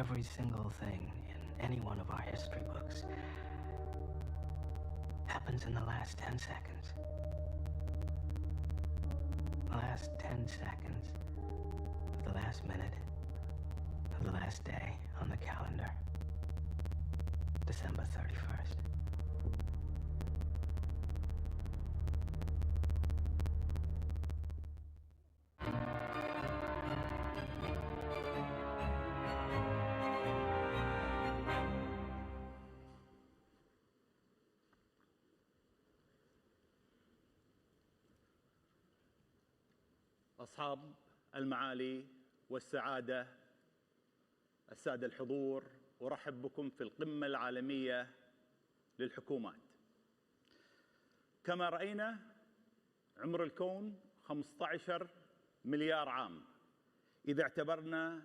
Every single thing in any one of our history books happens in the last 10 seconds. The last 10 seconds of the last minute of the last day on the calendar. December 31st. أصحاب المعالي والسعادة، السادة الحضور، أرحب بكم في القمة العالمية للحكومات. كما رأينا عمر الكون 15 مليار عام. إذا اعتبرنا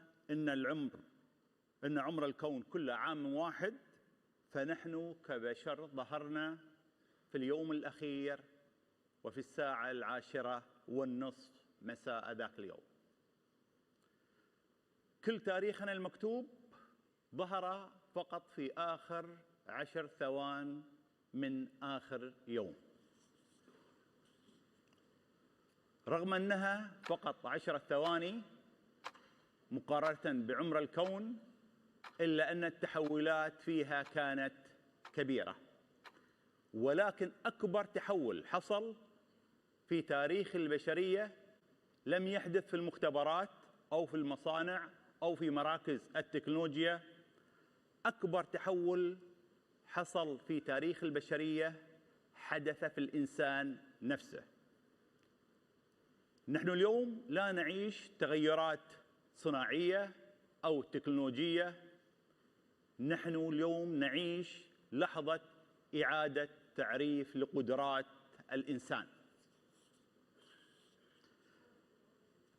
أن عمر الكون كله عام واحد، فنحن كبشر ظهرنا في اليوم الأخير وفي الساعة 10:30 مساء ذاك اليوم. كل تاريخنا المكتوب ظهر فقط في آخر 10 ثوان من آخر يوم، رغم أنها فقط 10 ثواني مقارنة بعمر الكون، إلا أن التحولات فيها كانت كبيرة. ولكن أكبر تحول حصل في تاريخ البشرية لم يحدث في المختبرات أو في المصانع أو في مراكز التكنولوجيا. أكبر تحول حصل في تاريخ البشرية حدث في الإنسان نفسه. نحن اليوم لا نعيش تغيرات صناعية أو تكنولوجية، نحن اليوم نعيش لحظة إعادة تعريف لقدرات الإنسان.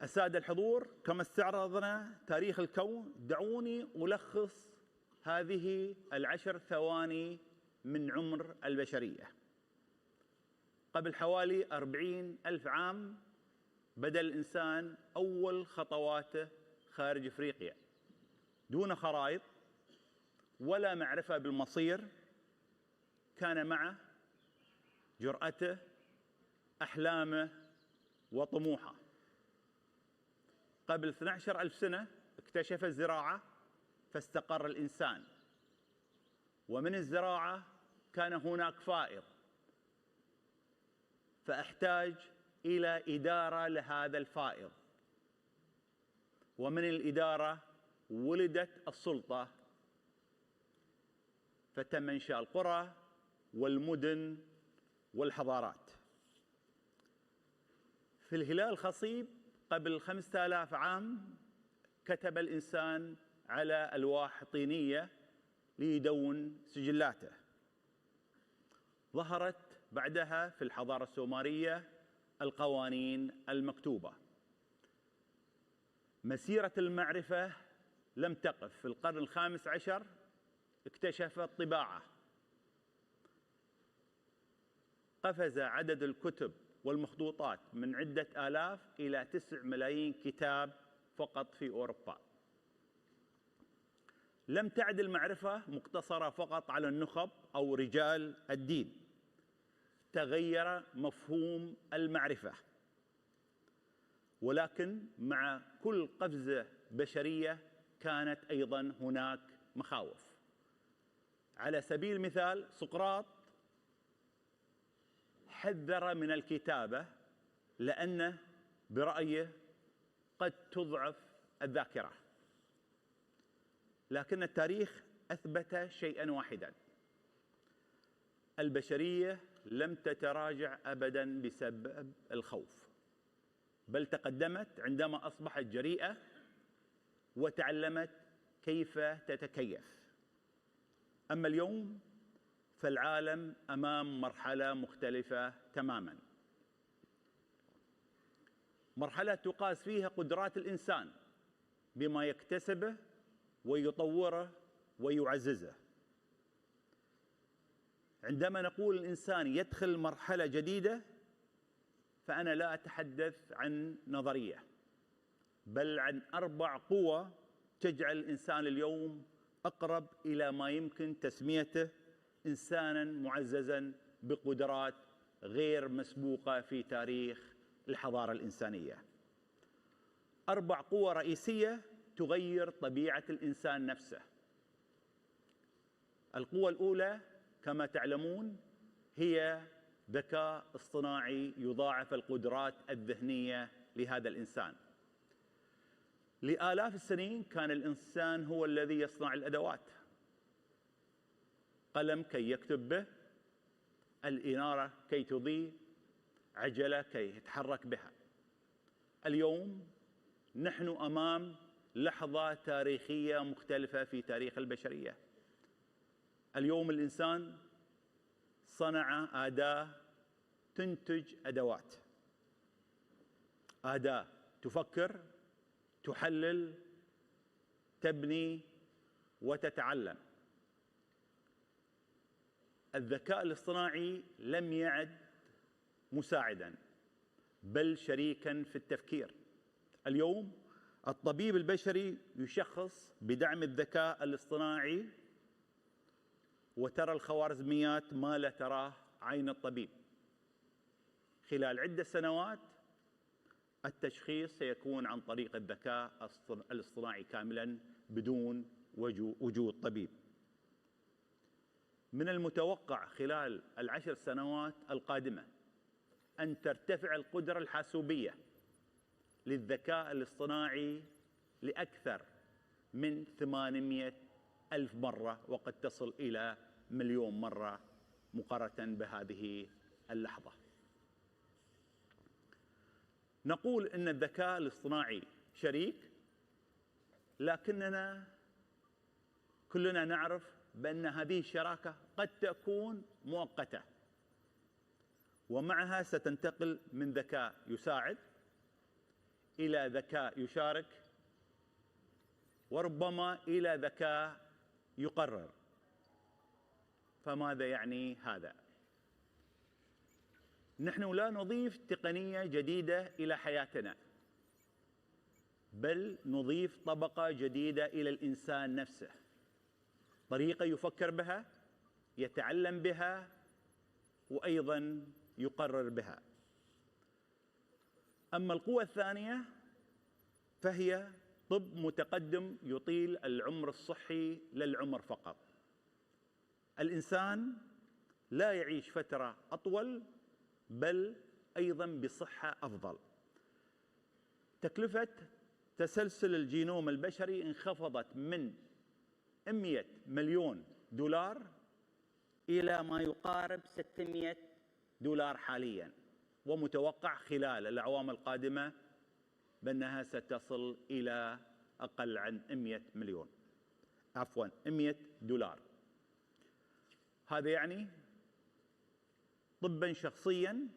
السادة الحضور، كما استعرضنا تاريخ الكون، دعوني ألخص هذه 10 ثواني من عمر البشرية. قبل حوالي 40,000 عام بدأ الإنسان أول خطواته خارج أفريقيا، دون خرائط ولا معرفة بالمصير. كان معه جرأته، أحلامه وطموحه. قبل 12,000 سنة اكتشف الزراعة فاستقر الإنسان، ومن الزراعة كان هناك فائض فاحتاج إلى إدارة لهذا الفائض، ومن الإدارة ولدت السلطة، فتم إنشاء القرى والمدن والحضارات. في الهلال الخصيب قبل 5000 عام كتب الإنسان على ألواح طينية ليدون سجلاته. ظهرت بعدها في الحضارة السومرية القوانين المكتوبة. مسيرة المعرفة لم تقف. في القرن الخامس عشر اكتشف الطباعة، قفز عدد الكتب والمخطوطات من عدة آلاف إلى 9 ملايين كتاب فقط في أوروبا. لم تعد المعرفة مقتصرة فقط على النخب أو رجال الدين، تغير مفهوم المعرفة. ولكن مع كل قفزة بشرية كانت أيضا هناك مخاوف. على سبيل المثال سقراط حذر من الكتابة لأنه برأيه قد تضعف الذاكرة. لكن التاريخ أثبت شيئا واحدا: البشرية لم تتراجع أبدا بسبب الخوف، بل تقدمت عندما أصبحت جريئة وتعلمت كيف تتكيف. أما اليوم فالعالم أمام مرحلة مختلفة تماما، مرحلة تقاس فيها قدرات الإنسان بما يكتسبه ويطوره ويعززه. عندما نقول الإنسان يدخل مرحلة جديدة، فأنا لا أتحدث عن نظرية، بل عن 4 قوى تجعل الإنسان اليوم أقرب إلى ما يمكن تسميته إنساناً معززاً بقدرات غير مسبوقة في تاريخ الحضارة الإنسانية. 4 قوى رئيسية تغير طبيعة الإنسان نفسه. القوة الأولى كما تعلمون هي ذكاء اصطناعي يضاعف القدرات الذهنية لهذا الإنسان. لآلاف السنين كان الإنسان هو الذي يصنع الأدوات، قلم كي يكتب به، الإنارة كي تضيء، عجلة كي يتحرك بها. اليوم نحن أمام لحظة تاريخية مختلفة في تاريخ البشرية. اليوم الإنسان صنع أداة تنتج أدوات، أداة تفكر، تحلل، تبني وتتعلم. الذكاء الاصطناعي لم يعد مساعداً بل شريكاً في التفكير. اليوم الطبيب البشري يشخص بدعم الذكاء الاصطناعي، وترى الخوارزميات ما لا تراه عين الطبيب. خلال عدة سنوات التشخيص سيكون عن طريق الذكاء الاصطناعي كاملاً بدون وجود طبيب. من المتوقع خلال ال10 سنوات القادمة أن ترتفع القدرة الحاسوبية للذكاء الاصطناعي لأكثر من 800,000 مرة، وقد تصل إلى 1,000,000 مرة مقارنة بهذه اللحظة. نقول إن الذكاء الاصطناعي شريك، لكننا كلنا نعرف بأن هذه الشراكة قد تكون مؤقتة، ومعها ستنتقل من ذكاء يساعد إلى ذكاء يشارك، وربما إلى ذكاء يقرر. فماذا يعني هذا؟ نحن لا نضيف تقنية جديدة إلى حياتنا، بل نضيف طبقة جديدة إلى الإنسان نفسه، طريقة يفكر بها، يتعلم بها، وأيضاً يقرر بها. أما القوة الثانية فهي طب متقدم يطيل العمر الصحي للعمر فقط. الإنسان لا يعيش فترة أطول بل أيضاً بصحة أفضل. تكلفة تسلسل الجينوم البشري انخفضت من 100 مليون دولار إلى ما يقارب 600 دولار حالياً، ومتوقع خلال الأعوام القادمة بأنها ستصل إلى أقل عن 100 دولار. هذا يعني طباً شخصياً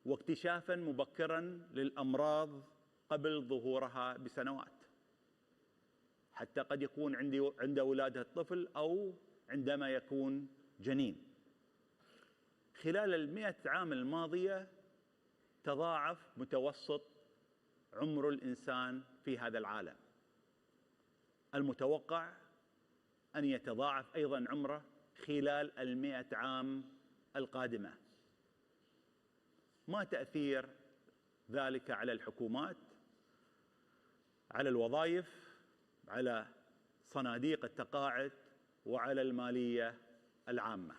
واكتشافاً مبكراً للأمراض قبل ظهورها بسنوات، حتى قد يكون عند ولادة الطفل أو عندما يكون جنين. خلال 100 عام الماضية تضاعف متوسط عمر الإنسان في هذا العالم. المتوقع أن يتضاعف أيضاً عمره خلال 100 عام القادمة. ما تأثير ذلك على الحكومات، على الوظائف، على صناديق التقاعد، وعلى المالية العامة؟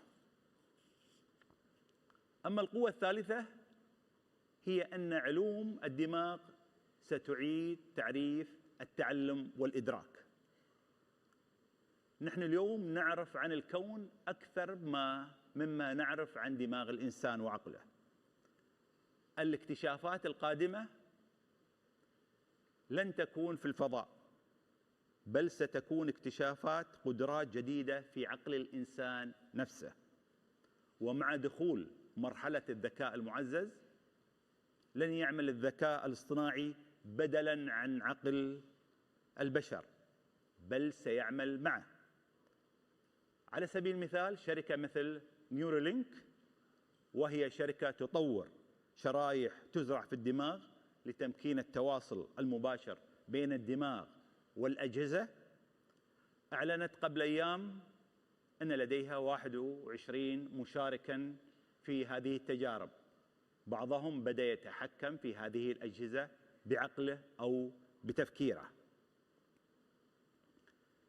أما القوة الثالثة هي أن علوم الدماغ ستعيد تعريف التعلم والإدراك. نحن اليوم نعرف عن الكون أكثر مما نعرف عن دماغ الإنسان وعقله. الاكتشافات القادمة لن تكون في الفضاء، بل ستكون اكتشافات قدرات جديدة في عقل الإنسان نفسه. ومع دخول مرحلة الذكاء المعزز لن يعمل الذكاء الاصطناعي بدلاً عن عقل البشر، بل سيعمل معه. على سبيل المثال شركة مثل نيورولينك، وهي شركة تطور شرايح تزرع في الدماغ لتمكين التواصل المباشر بين الدماغ والأجهزة أعلنت قبل أيام أن لديها 21 مشاركاً في هذه التجارب. بعضهم بدأ يتحكم في هذه الأجهزة بعقله أو بتفكيره.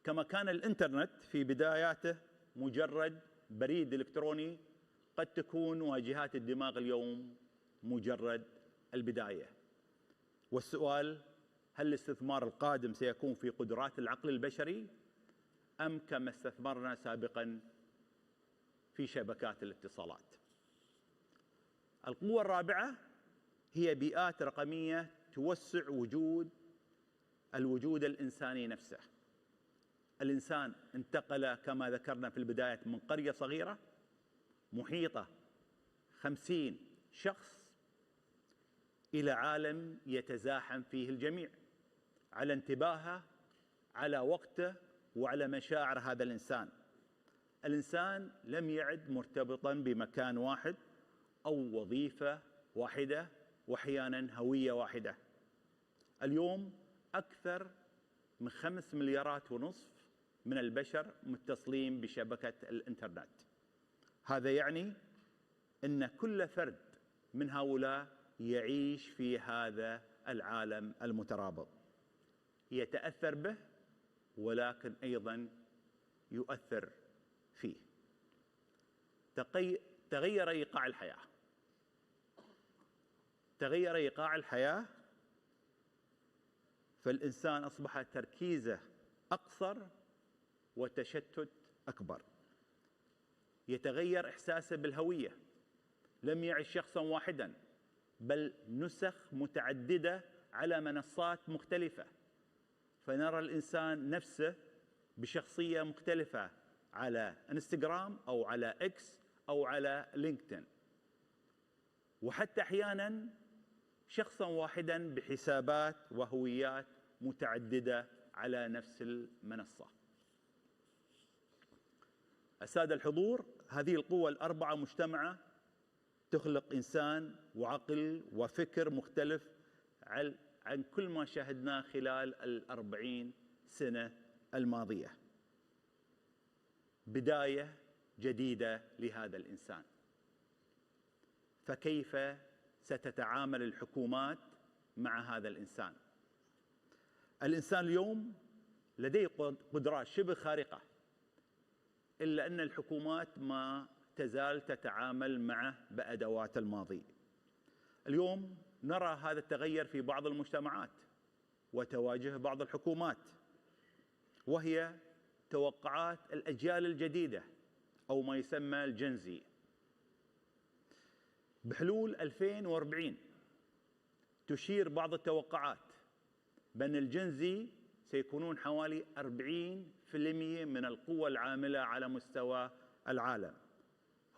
كما كان الإنترنت في بداياته مجرد بريد إلكتروني، قد تكون واجهات الدماغ اليوم مجرد البداية. والسؤال: هل الاستثمار القادم سيكون في قدرات العقل البشري أم كما استثمرنا سابقاً في شبكات الاتصالات؟ القوة الرابعة هي بيئات رقمية توسع الوجود الإنساني نفسه. الإنسان انتقل كما ذكرنا في البداية من قرية صغيرة محيطة 50 شخص إلى عالم يتزاحم فيه الجميع على انتباهه، على وقته، وعلى مشاعر هذا الإنسان. الإنسان لم يعد مرتبطاً بمكان واحد أو وظيفة واحدة وأحياناً هوية واحدة. اليوم أكثر من 5 مليارات ونصف من البشر متصلين بشبكة الإنترنت. هذا يعني أن كل فرد من هؤلاء يعيش في هذا العالم المترابط، يتأثر به ولكن أيضاً يؤثر فيه. تغير إيقاع الحياة. تغير إيقاع الحياة، فالإنسان أصبح تركيزه أقصر وتشتت أكبر. يتغير إحساسه بالهوية، لم يعش شخصاً واحداً بل نسخ متعددة على منصات مختلفة، فنرى الإنسان نفسه بشخصية مختلفة على انستغرام أو على إكس أو على لينكدين، وحتى أحياناً شخصاً واحداً بحسابات وهويات متعددة على نفس المنصة. السادة الحضور، هذه القوى الأربعة مجتمعة تخلق إنسان وعقل وفكر مختلف عن كل ما شاهدناه خلال 40 سنة الماضية. بداية جديدة لهذا الإنسان. فكيف ستتعامل الحكومات مع هذا الإنسان؟ الإنسان اليوم لديه قدرات شبه خارقة، إلا أن الحكومات ما تزال تتعامل معه بأدوات الماضي. اليوم نرى هذا التغير في بعض المجتمعات وتواجه بعض الحكومات، وهي توقعات الأجيال الجديدة أو ما يسمى الجنزي. بحلول 2040 تشير بعض التوقعات بأن الجنزي سيكونون حوالي 40% من القوى العاملة على مستوى العالم.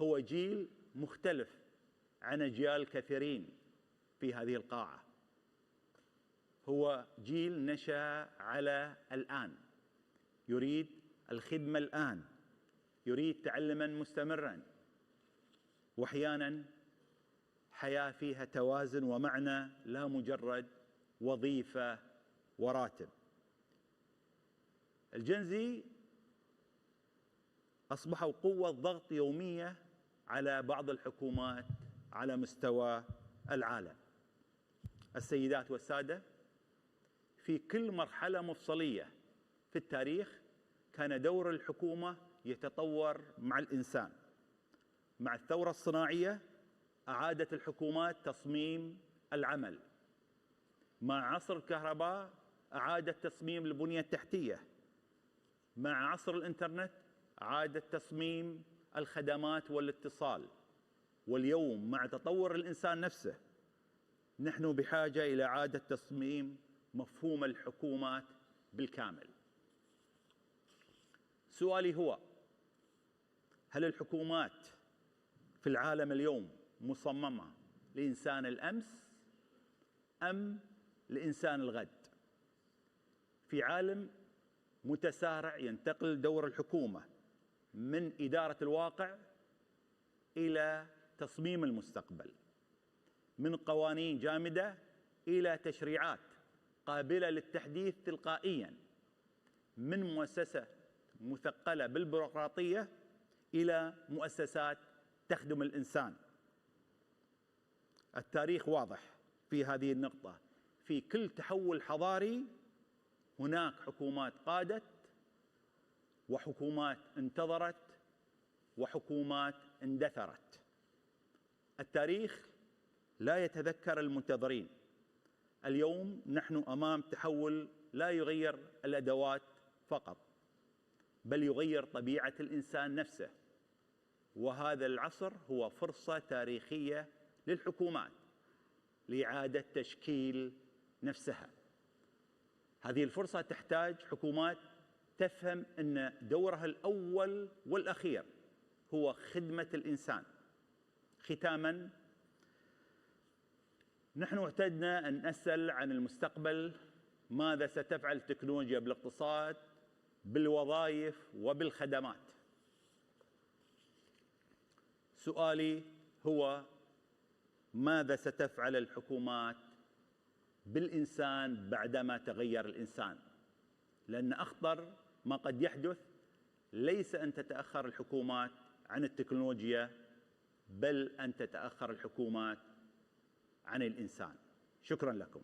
هو جيل مختلف عن أجيال كثيرين في هذه القاعة. هو جيل نشأ على الآن، يريد الخدمة الآن، يريد تعلماً مستمراً، وأحياناً حياة فيها توازن ومعنى، لا مجرد وظيفة وراتب. الجنزي أصبحوا قوة ضغط يومية على بعض الحكومات على مستوى العالم. السيدات والسادة، في كل مرحلة مفصلية في التاريخ كان دور الحكومة يتطور مع الإنسان. مع الثورة الصناعية أعادت الحكومات تصميم العمل. مع عصر الكهرباء أعادت تصميم البنية التحتية. مع عصر الإنترنت أعادت تصميم الخدمات والاتصال. واليوم مع تطور الإنسان نفسه نحن بحاجة إلى إعادة تصميم مفهوم الحكومات بالكامل. سؤالي هو: هل الحكومات في العالم اليوم مصممة لإنسان الأمس أم لإنسان الغد؟ في عالم متسارع ينتقل دور الحكومة من إدارة الواقع إلى تصميم المستقبل، من قوانين جامدة إلى تشريعات قابلة للتحديث تلقائياً من مؤسسة مثقلة بالبيروقراطية إلى مؤسسات تخدم الإنسان. التاريخ واضح في هذه النقطة. في كل تحول حضاري هناك حكومات قادت، وحكومات انتظرت، وحكومات اندثرت. التاريخ لا يتذكر المنتظرين. اليوم نحن أمام تحول لا يغير الأدوات فقط، بل يغير طبيعة الإنسان نفسه. وهذا العصر هو فرصة تاريخية للحكومات لإعادة تشكيل نفسها. هذه الفرصة تحتاج حكومات تفهم أن دورها الأول والأخير هو خدمة الإنسان. ختاماً، نحن اعتدنا أن نسأل عن المستقبل: ماذا ستفعل التكنولوجيا بالاقتصاد، بالوظائف وبالخدمات؟ سؤالي هو: ماذا ستفعل الحكومات بالإنسان بعدما تغير الإنسان؟ لأن أخطر ما قد يحدث ليس أن تتأخر الحكومات عن التكنولوجيا، بل أن تتأخر الحكومات عن الإنسان. شكراً لكم.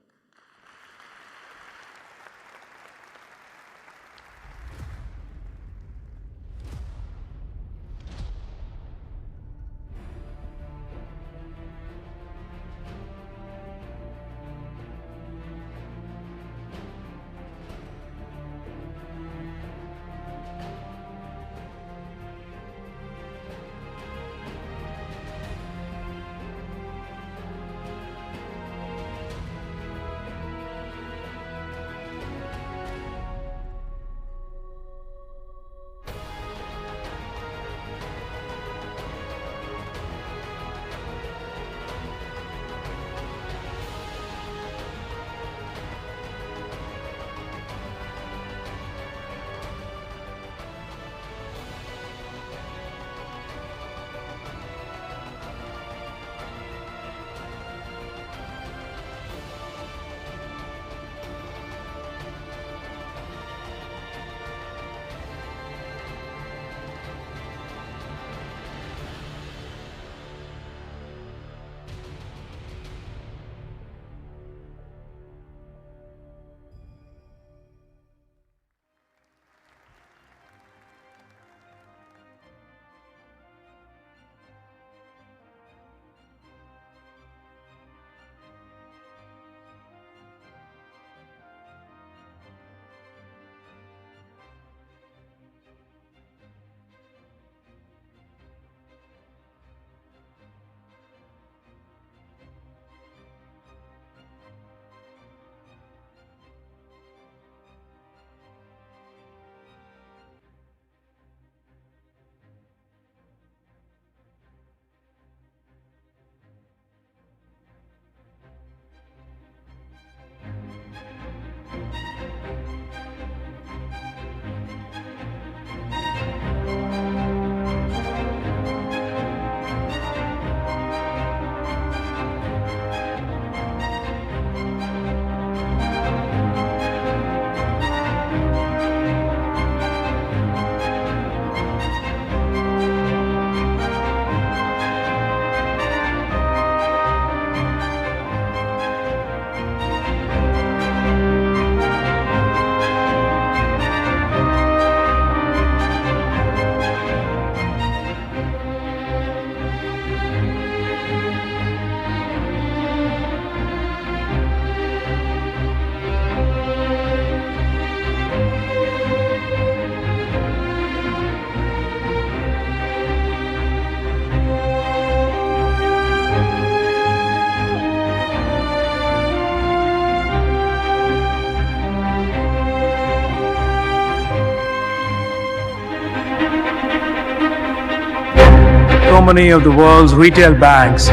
Many of the world's retail banks,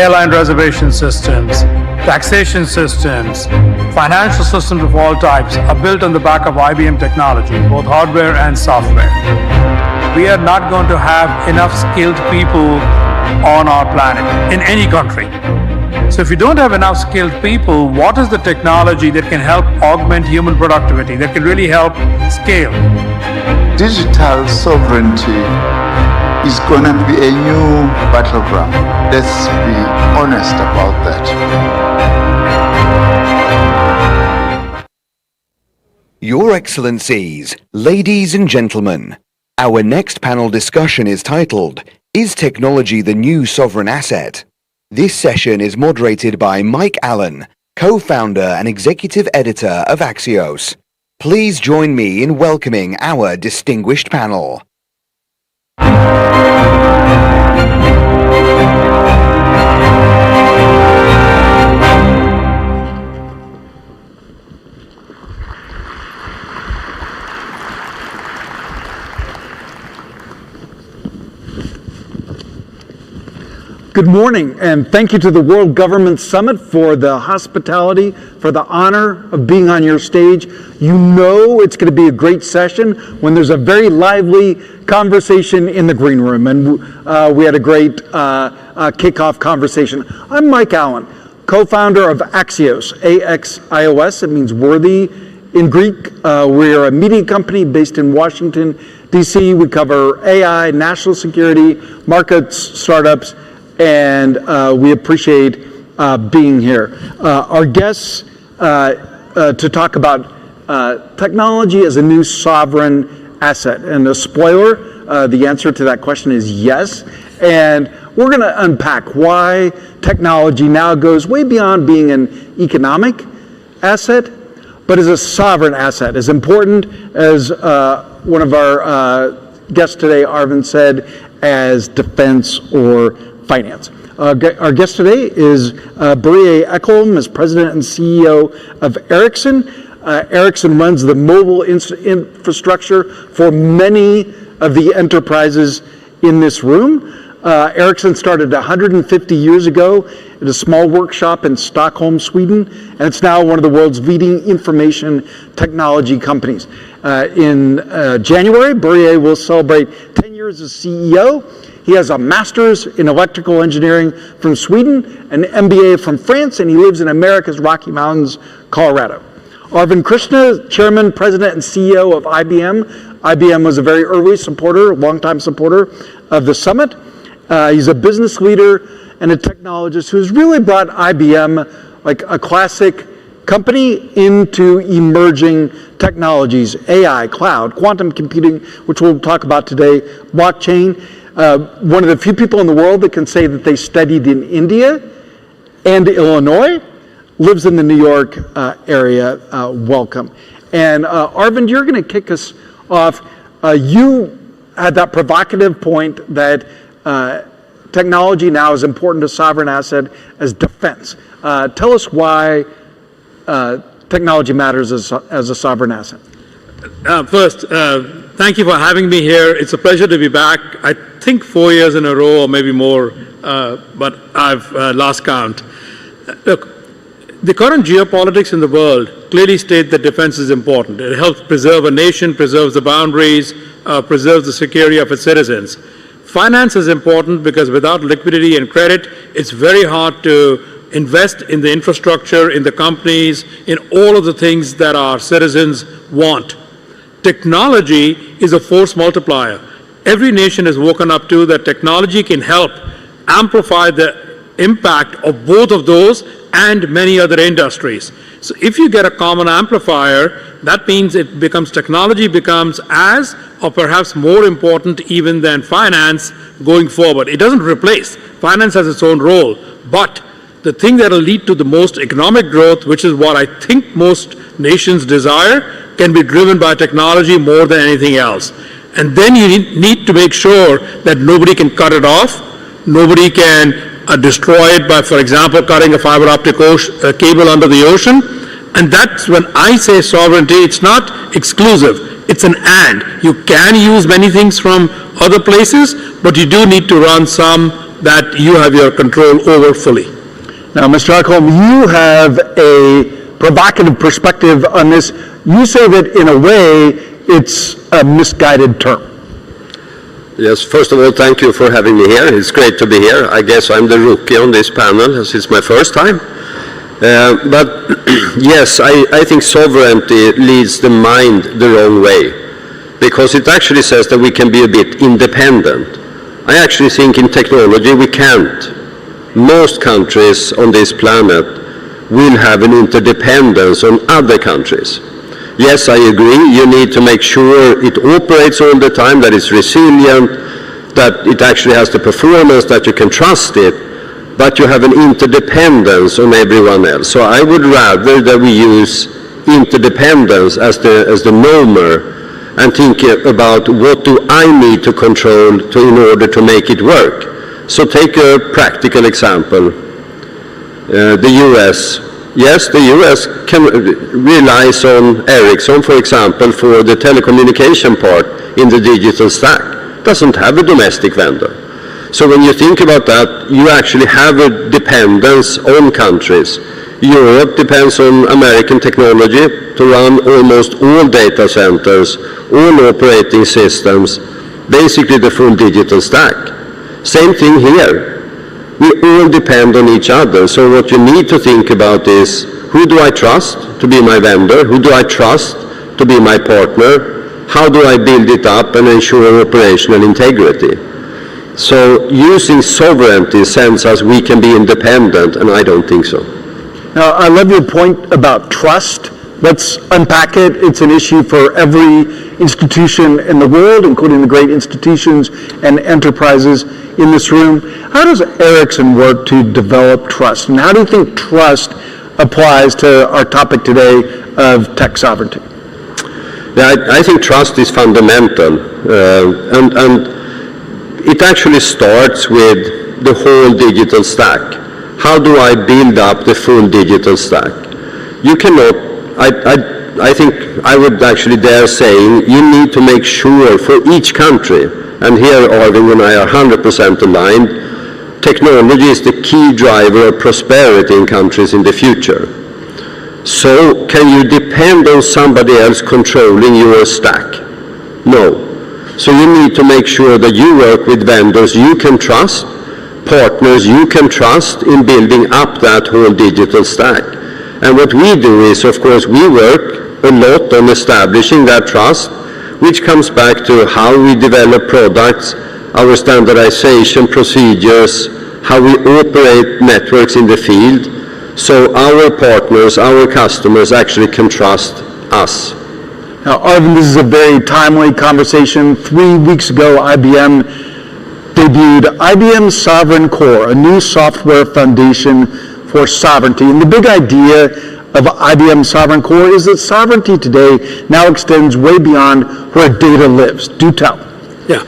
airline reservation systems, taxation systems, financial systems of all types are built on the back of IBM technology, both hardware and software. We are not going to have enough skilled people on our planet, in any country. So if you don't have enough skilled people, what is the technology that can help augment human productivity, that can really help scale? Digital sovereignty is going to be a new battleground. Let's be honest about that. Your Excellencies, ladies and gentlemen, our next panel discussion is titled, Is Technology the New Sovereign Asset? This session is moderated by Mike Allen, co-founder and executive editor of Axios. Please join me in welcoming our distinguished panel. Good morning, and thank you to the World Government Summit for the hospitality, for the honor of being on your stage. You know it's going to be a great session when there's a very lively conversation in the green room, and we had a great kickoff conversation. I'm Mike Allen, co-founder of Axios, A-X-I-O-S. It means worthy in Greek. We're a media company based in Washington, D.C. We cover AI, national security, markets, startups, and we appreciate being here. Our guests to talk about technology as a new sovereign asset. And a spoiler, the answer to that question is yes. And we're going to unpack why technology now goes way beyond being an economic asset, but as a sovereign asset. As important as one of our guests today, Arvind, said, as defense or finance. Our guest today is Börje Ekholm, is president and CEO of Ericsson. Ericsson runs the mobile infrastructure for many of the enterprises in this room. Ericsson started 150 years ago at a small workshop in Stockholm, Sweden, and it's now one of the world's leading information technology companies. In January, Börje will celebrate 10 years as CEO. He has a master's in electrical engineering from Sweden, an MBA from France, and he lives in America's Rocky Mountains, Colorado. Arvind Krishna, chairman, president, and CEO of IBM. IBM was a very early supporter, longtime supporter of the summit. He's a business leader and a technologist who's really brought IBM, like a classic company, into emerging technologies, AI, cloud, quantum computing, which we'll talk about today, blockchain. One of the few people in the world that can say that they studied in India and Illinois, lives in the New York area. Welcome. And Arvind, you're going to kick us off. You had that provocative point that technology now is important to sovereign asset as defense. Tell us why technology matters as a sovereign asset. First, thank you for having me here. It's a pleasure to be back. I think 4 years in a row or maybe more, but I've lost count. Look, the current geopolitics in the world clearly state that defense is important. It helps preserve a nation, preserves the boundaries, preserves the security of its citizens. Finance is important because without liquidity and credit, it's very hard to invest in the infrastructure, in the companies, in all of the things that our citizens want. Technology is a force multiplier. Every nation has woken up to that technology can help amplify the impact of both of those and many other industries. So if you get a common amplifier, that means it becomes, technology becomes as or perhaps more important even than finance going forward. It doesn't replace. Finance has its own role, but the thing that will lead to the most economic growth, which is what I think most nations desire, can be driven by technology more than anything else. And then you need to make sure that nobody can cut it off, nobody can destroy it by, for example, cutting a fiber optic cable under the ocean. And that's when I say sovereignty, it's not exclusive, it's an and. You can use many things from other places, but you do need to run some that you have your control over fully. Now, Mr. Ekholm, you have a provocative perspective on this. You say that in a way, it's a misguided term. Yes, first of all, thank you for having me here. It's great to be here. I guess I'm the rookie on this panel, as it's my first time. But yes, I think sovereignty leads the mind the wrong way, because it actually says that we can be a bit independent. I actually think in technology we can't. Most countries on this planet will have an interdependence on other countries. Yes, I agree, you need to make sure it operates all the time, that it's resilient, that it actually has the performance, that you can trust it, but you have an interdependence on everyone else. So I would rather that we use interdependence as the normer, and think about what do I need to control in order to make it work. So take a practical example. The US. Yes, the US relies on Ericsson, for example, for the telecommunication part in the digital stack. Doesn't have a domestic vendor. So when you think about that, you actually have a dependence on countries. Europe depends on American technology to run almost all data centers, all operating systems, basically the full digital stack. Same thing here. We all depend on each other. So what you need to think about is, who do I trust to be my vendor? Who do I trust to be my partner? How do I build it up and ensure operational integrity? So using sovereignty sends us we can be independent, and I don't think so. Now, I love your point about trust. Let's unpack it. It's an issue for every institution in the world, including the great institutions and enterprises in this room. How does Ericsson work to develop trust? And how do you think trust applies to our topic today of tech sovereignty? Yeah, I think trust is fundamental. And it actually starts with the whole digital stack. How do I build up the full digital stack? You cannot, I think I would actually dare saying, you need to make sure for each country, and here Arvind and I are 100% aligned, technology is the key driver of prosperity in countries in the future. So can you depend on somebody else controlling your stack? No. So you need to make sure that you work with vendors you can trust, partners you can trust in building up that whole digital stack. And what we do is, of course, we work a lot on establishing that trust, which comes back to how we develop products, our standardization procedures, how we operate networks in the field, so our partners, our customers actually can trust us. Now, Arvind, this is a very timely conversation. 3 weeks ago, IBM debuted IBM Sovereign Core, a new software foundation for sovereignty. And the big idea of IBM Sovereign Core is that sovereignty today now extends way beyond where data lives. Do tell. Yeah.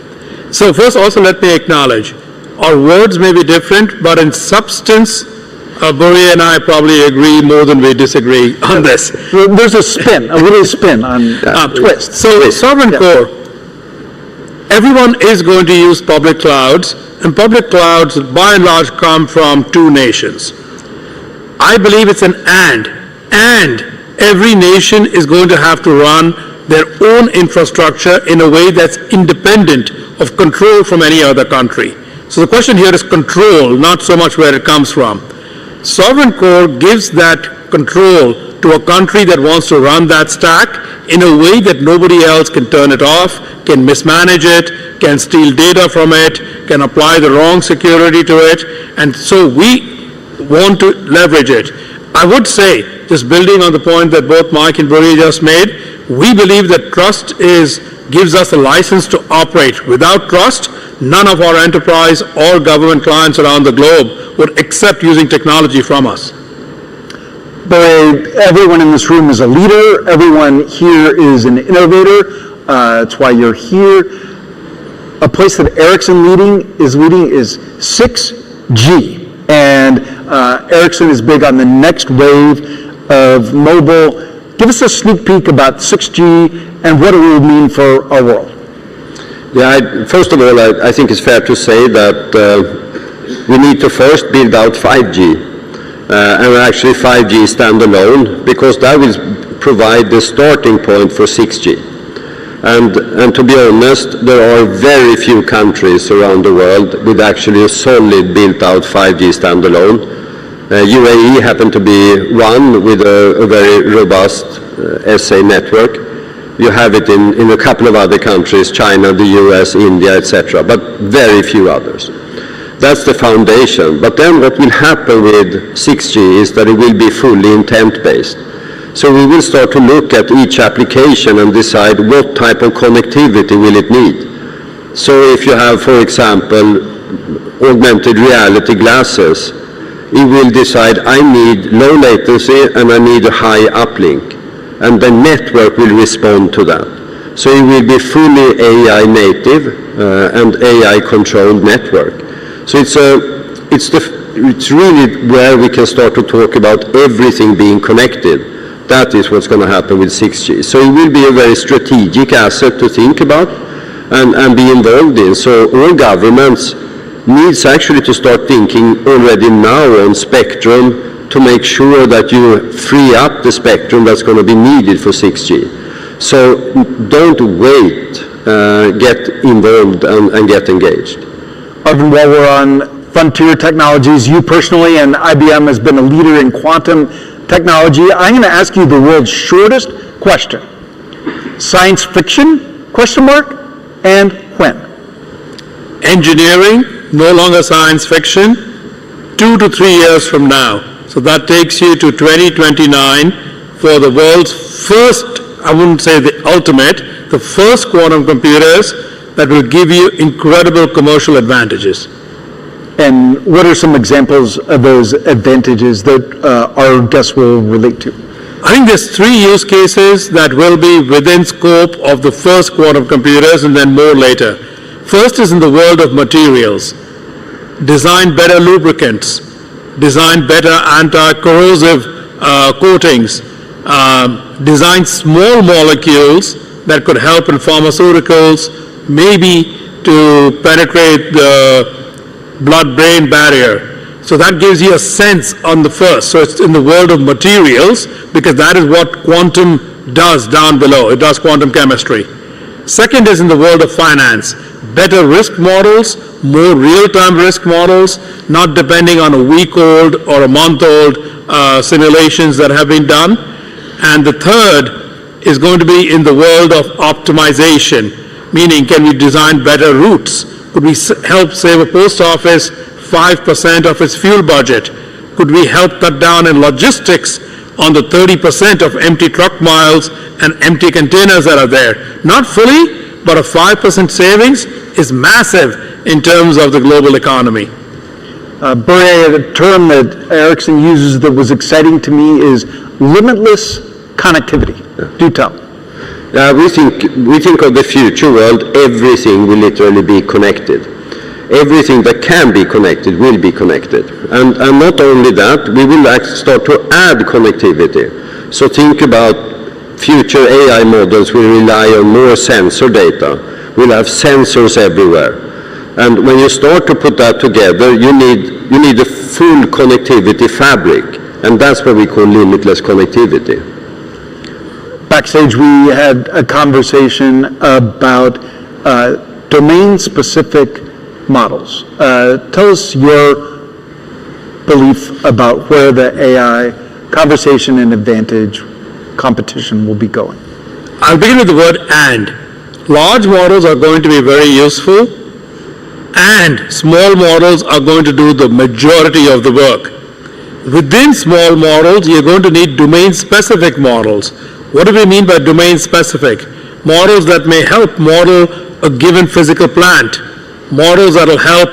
So first, also let me acknowledge, our words may be different, but in substance, Börje and I probably agree more than we disagree on this. There's a spin, a little spin on twist. So Sovereign Core, everyone is going to use public clouds, and public clouds by and large come from two nations. I believe it's an and every nation is going to have to run their own infrastructure in a way that's independent of control from any other country. So the question here is control, not so much where it comes from. Sovereign Core gives that control to a country that wants to run that stack in a way that nobody else can turn it off, can mismanage it, can steal data from it, can apply the wrong security to it, and so we want to leverage it. I would say, just building on the point that both Mike and Börje just made, we believe that trust gives us a license to operate. Without trust, none of our enterprise or government clients around the globe would accept using technology from us. But everyone in this room is a leader. Everyone here is an innovator. That's why you're here. A place that Ericsson is leading is 6G. And Ericsson is big on the next wave of mobile. Give us a sneak peek about 6G and what it will mean for our world. Yeah, first of all, I think it's fair to say that we need to first build out 5G, and actually 5G standalone, because that will provide the starting point for 6G. And to be honest, there are very few countries around the world with actually a solid built-out 5G standalone. UAE happened to be one with a very robust SA network. You have it in a couple of other countries, China, the US, India, etc., but very few others. That's the foundation. But then what will happen with 6G is that it will be fully intent-based. So we will start to look at each application and decide what type of connectivity will it need. So if you have, for example, augmented reality glasses, it will decide I need low latency and I need a high uplink. And the network will respond to that. So it will be fully AI native and AI controlled network. So it's really where we can start to talk about everything being connected. That is what's going to happen with 6G. So it will be a very strategic asset to think about and be involved in. So all governments needs actually to start thinking already now on spectrum to make sure that you free up the spectrum that's going to be needed for 6G. So don't wait, get involved and get engaged. Arvind, while we're on frontier technologies, you personally and IBM has been a leader in quantum technology. I'm going to ask you the world's shortest question. Science fiction, question mark, and when? Engineering, no longer science fiction, 2 to 3 years from now. So that takes you to 2029 for the world's first, I wouldn't say the ultimate, the first quantum computers that will give you incredible commercial advantages. And what are some examples of those advantages that our guests will relate to? I think there's 3 use cases that will be within scope of the first quantum computers and then more later. First is in the world of materials. Design better lubricants, design better anti-corrosive coatings, design small molecules that could help in pharmaceuticals, maybe to penetrate the blood-brain barrier. So that gives you a sense on the first. So it's in the world of materials because that is what quantum does down below. It does quantum chemistry. Second is in the world of finance. Better risk models, more real-time risk models, not depending on a week-old or a month-old simulations that have been done. And the third is going to be in the world of optimization, meaning can we design better routes? Could we help save a post office 5% of its fuel budget? Could we help cut down in logistics on the 30% of empty truck miles and empty containers that are there? Not fully, but a 5% savings is massive in terms of the global economy. Börje, a term that Ericsson uses that was exciting to me is limitless connectivity. Yeah. Do tell. We think of the future world, everything will literally be connected. Everything that can be connected will be connected. And not only that, we will start to add connectivity. So think about future AI models will rely on more sensor data. We'll have sensors everywhere. And when you start to put that together, you need a full connectivity fabric. And that's what we call limitless connectivity. Backstage, we had a conversation about domain-specific models. Tell us your belief about where the AI conversation and advantage competition will be going. I'll begin with the word and. Large models are going to be very useful, and small models are going to do the majority of the work. Within small models, you're going to need domain-specific models. What do we mean by domain-specific? Models that may help model a given physical plant, models that will help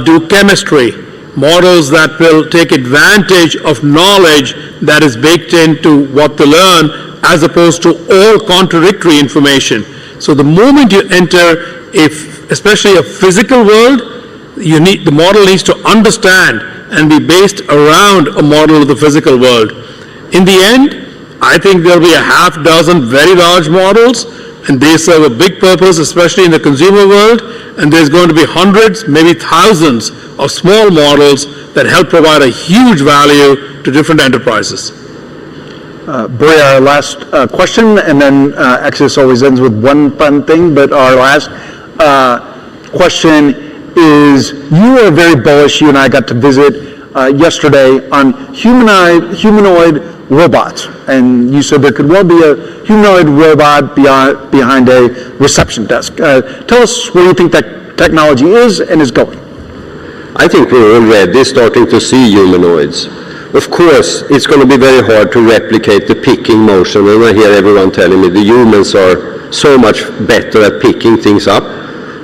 do chemistry, models that will take advantage of knowledge that is baked into what to learn as opposed to all contradictory information. So the moment you enter, especially a physical world, the model needs to understand and be based around a model of the physical world. In the end, I think there'll be a half dozen very large models, and they serve a big purpose, especially in the consumer world, and there's going to be hundreds, maybe thousands of small models that help provide a huge value to different enterprises. Bria, our last question, and then Exodus always ends with one fun thing, but our last question is, you are very bullish, you and I got to visit yesterday on humanoid robots, and you said there could well be a humanoid robot behind a reception desk. Tell us where you think that technology is and is going. I think we're already starting to see humanoids. Of course, it's going to be very hard to replicate the picking motion, and I hear everyone telling me the humans are so much better at picking things up.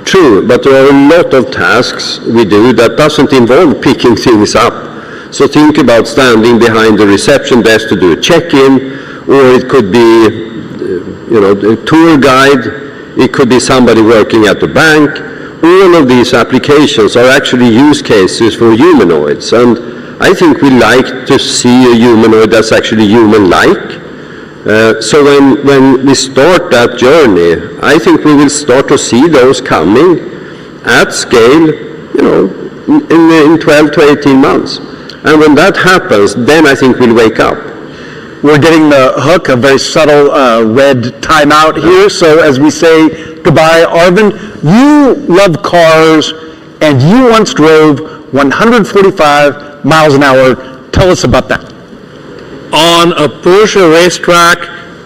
True, but there are a lot of tasks we do that doesn't involve picking things up. So think about standing behind the reception desk to do a check-in, or it could be, a tour guide, it could be somebody working at the bank. All of these applications are actually use cases for humanoids, and I think we like to see a humanoid that's actually human-like. So when we start that journey, I think we will start to see those coming at scale, in 12 to 18 months. And when that happens, then I think we'll wake up. We're getting the hook, a very subtle red timeout here. So as we say goodbye, Arvind, you love cars, and you once drove 145 miles an hour. Tell us about that. On a Porsche racetrack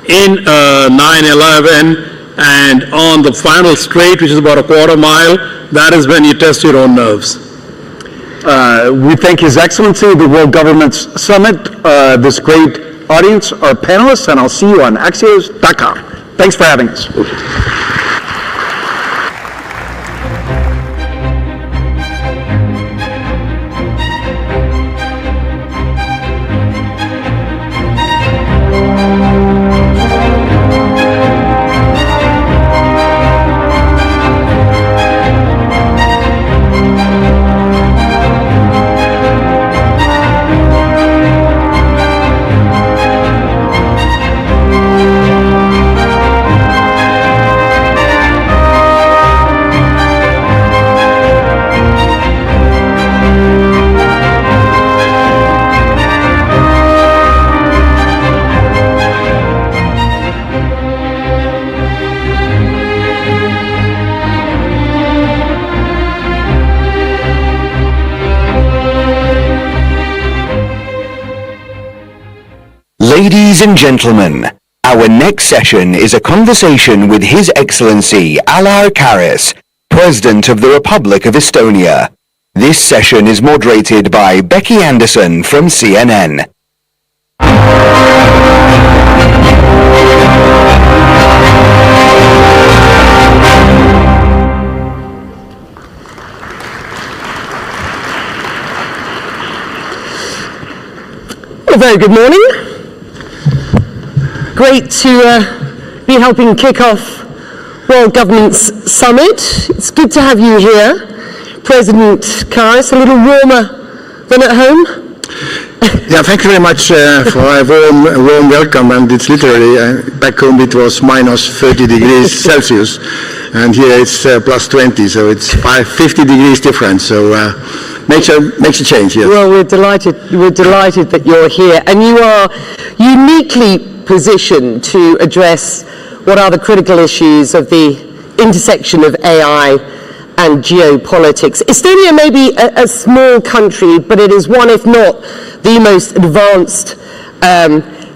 in 911, and on the final straight, which is about a quarter mile, that is when you test your own nerves. We thank His Excellency, the World Governments Summit, this great audience, our panelists, and I'll see you on Axios.com. Thanks for having us. Ladies and gentlemen, our next session is a conversation with His Excellency Alar Karis, President of the Republic of Estonia. This session is moderated by Becky Anderson from CNN. A very good morning. Great to be helping kick off World Governments Summit. It's good to have you here. President Karis, a little warmer than at home? Yeah, thank you very much for a warm welcome, and it's literally, back home it was minus 30 degrees Celsius, and here it's plus 20, so it's 50 degrees difference, so makes a change, yes. Well, we're delighted that you're here, and you are uniquely positioned to address what are the critical issues of the intersection of AI and geopolitics. Estonia may be a small country, but it is one, if not the most advanced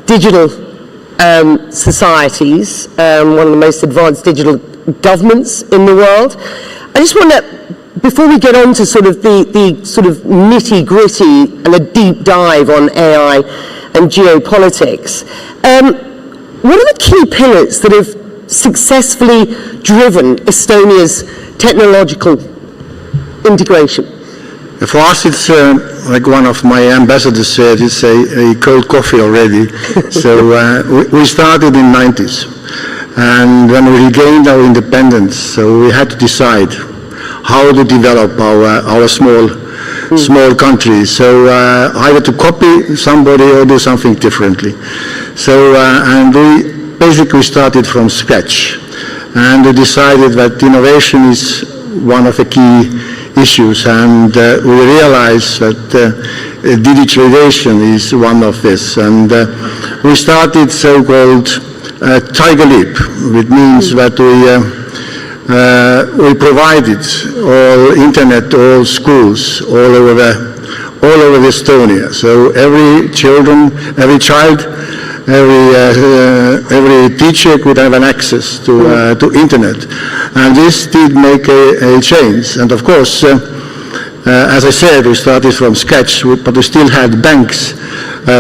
digital societies, one of the most advanced digital governments in the world. I just want to, before we get on to sort of the sort of nitty-gritty and a deep dive on AI and geopolitics, what are the key pillars that have successfully driven Estonia's technological integration? For us, it's like one of my ambassadors said, it's a cold coffee already. So we started in the 90s, and when we regained our independence, so we had to decide how to develop our small country. So either to copy somebody or do something differently. So and we basically started from scratch, and we decided that innovation is one of the key issues, and we realized that digitalization is one of this. And we started so-called Tiger Leap, which means that we provided all internet, all schools, all over Estonia. So every child, every teacher could have an access to internet, and this did make a change. And of course, as I said, we started from scratch, but we still had banks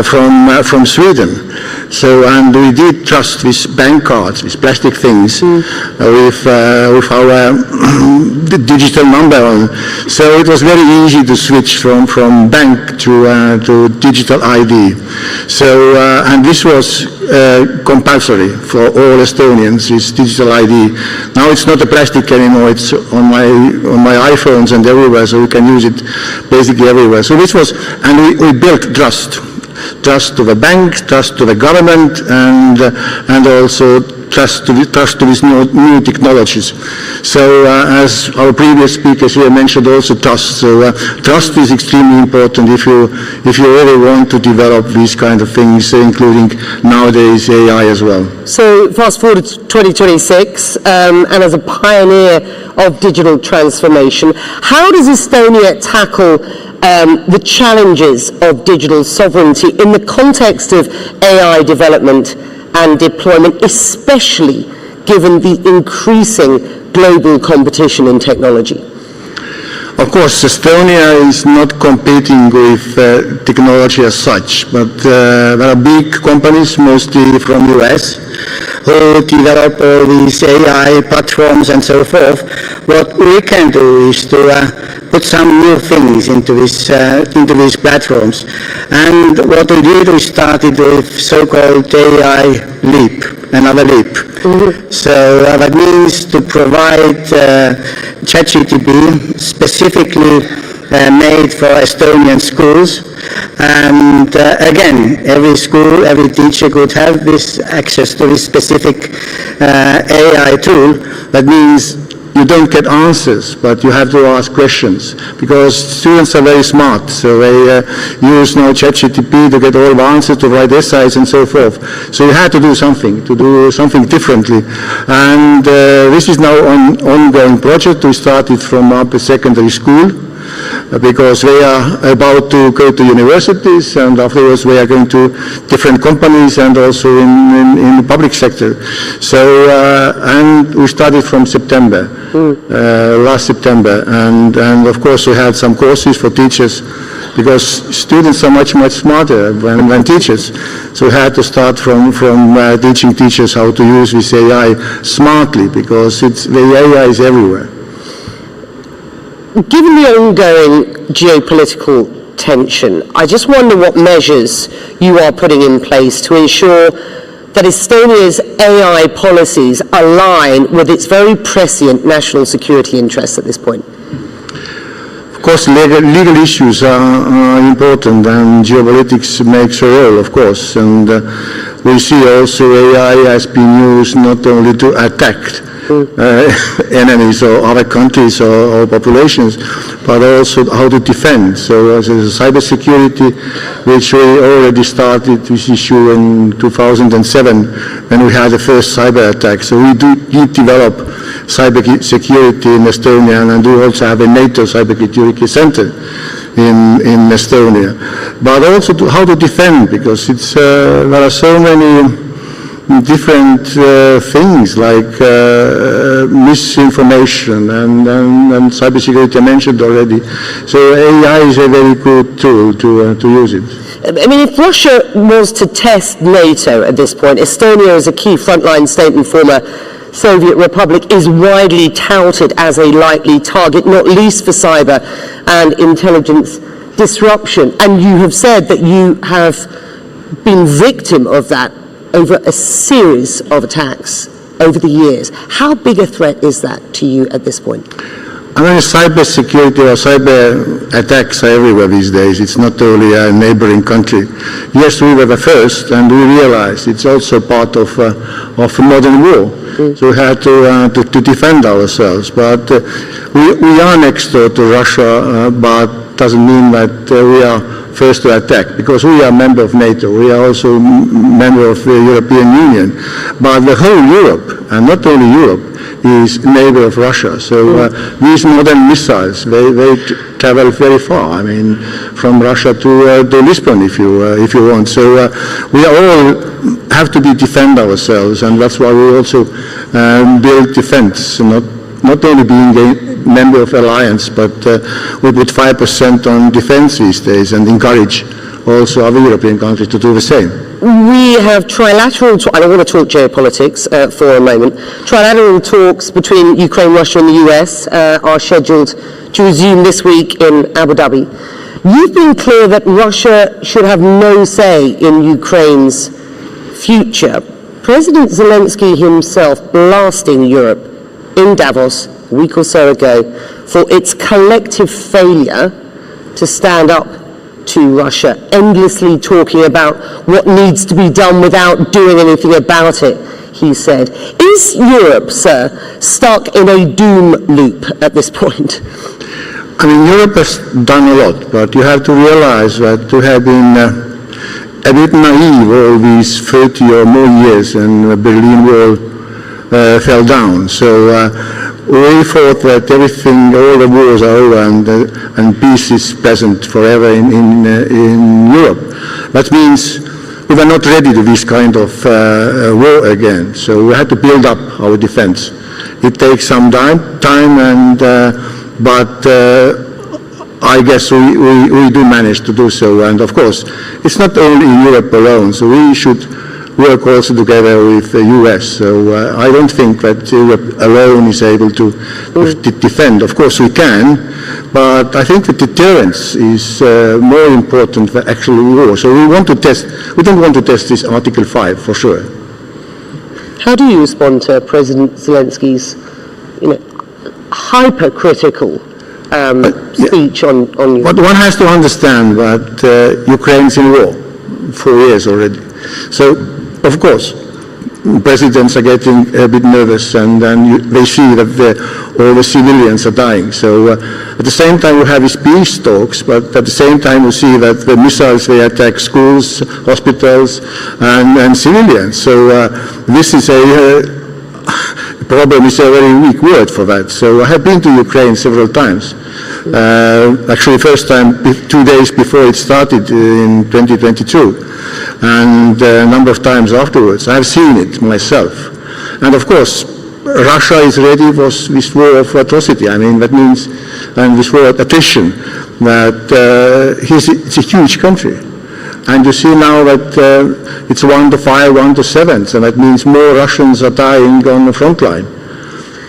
from Sweden. So, and we did trust these bank cards, these plastic things, with our digital number on. So it was very easy to switch from bank to digital ID. So, and this was compulsory for all Estonians, this digital ID. Now it's not a plastic anymore, it's on my iPhones and everywhere, so you can use it basically everywhere. So this was, and we built trust to the bank, trust to the government, and also trust to these new technologies. So as our previous speakers here mentioned, also trust. So trust is extremely important if you really want to develop these kind of things, including nowadays AI as well. So fast forward to 2026, and as a pioneer of digital transformation, how does Estonia tackle the challenges of digital sovereignty in the context of AI development and deployment, especially given the increasing global competition in technology? Of course, Estonia is not competing with technology as such, but there are big companies, mostly from US, who develop all these AI platforms and so forth. What we can do is to put some new things into these platforms. And what we did, we started with so-called AI leap, another leap. Mm-hmm. So that means to provide ChatGPT specifically made for Estonian schools. And again, every school, every teacher could have this access to this specific AI tool. That means you don't get answers, but you have to ask questions, because students are very smart, so they use now ChatGPT to get all the answers, to write essays and so forth. So you had to do something differently. And this is now an ongoing project. We started from upper secondary school, because they are about to go to universities, and afterwards we are going to different companies and also in the public sector. So, and we started from September, last September, and of course we had some courses for teachers, because students are much smarter than teachers. So we had to start from teaching teachers how to use this AI smartly, because the AI is everywhere. Given the ongoing geopolitical tension, I just wonder what measures you are putting in place to ensure that Estonia's AI policies align with its very prescient national security interests at this point. Of course, legal issues are important, and geopolitics makes a role, of course. And we see also AI has been used not only to attack enemies or other countries or populations, but also how to defend. So as cybersecurity, which we already started this issue in 2007, when we had the first cyber attack. So we did develop cybersecurity in Estonia, and we also have a NATO cybersecurity center in Estonia. But also how to defend, because there are so many different things like misinformation and cybersecurity I mentioned already. So AI is a very good tool to use it. I mean, if Russia was to test NATO at this point, Estonia as a key frontline state and former Soviet Republic is widely touted as a likely target, not least for cyber and intelligence disruption. And you have said that you have been victim of that over a series of attacks over the years. How big a threat is that to you at this point? I mean, cyber security or cyber attacks are everywhere these days. It's not only a neighboring country. Yes, we were the first, and we realized it's also part of modern war. So we had to defend ourselves. But we are next door to Russia, but doesn't mean that we are first to attack, because we are a member of NATO. We are also a member of the European Union. But the whole Europe, and not only Europe, is neighbor of Russia. So these modern missiles, they travel very far. I mean, from Russia to Lisbon, if you want. So we all have to defend ourselves, and that's why we also build defense, not only being a member of alliance, but we put 5% on defense these days and encourage also other European countries to do the same. We have trilateral, I don't want to talk geopolitics for a moment. Trilateral talks between Ukraine, Russia and the US are scheduled to resume this week in Abu Dhabi. You've been clear that Russia should have no say in Ukraine's future. President Zelensky himself blasting Europe in Davos a week or so ago for its collective failure to stand up to Russia, endlessly talking about what needs to be done without doing anything about it, he said. Is Europe, sir, stuck in a doom loop at this point? I mean, Europe has done a lot, but you have to realize that we have been a bit naive all these 30 or more years, and the Berlin Wall fell down. So we thought that everything, all the wars are over, and peace is present forever in Europe. That means we were not ready to this kind of war again. So we had to build up our defense. It takes some time, but I guess we do manage to do so. And of course, it's not only in Europe alone. So we should work also together with the US. So I don't think that Europe alone is able to defend. Of course we can, but I think the deterrence is more important than actual war. So we don't want to test this Article 5 for sure. How do you respond to President Zelensky's hypercritical speech on Ukraine? But one has to understand that Ukraine's in war 4 years already. So of course, presidents are getting a bit nervous, and then they see that all the civilians are dying. So at the same time we have these peace talks, but at the same time we see that the missiles, they attack schools, hospitals, and civilians. So this is problem is a very weak word for that. So I have been to Ukraine several times. Actually, first time 2 days before it started in 2022. And a number of times afterwards. I've seen it myself. And of course, Russia is ready for this war of atrocity. I mean, that means, and this war of attrition, that it's a huge country. And you see now that it's 1 to 5, 1 to 7, so that means more Russians are dying on the front line.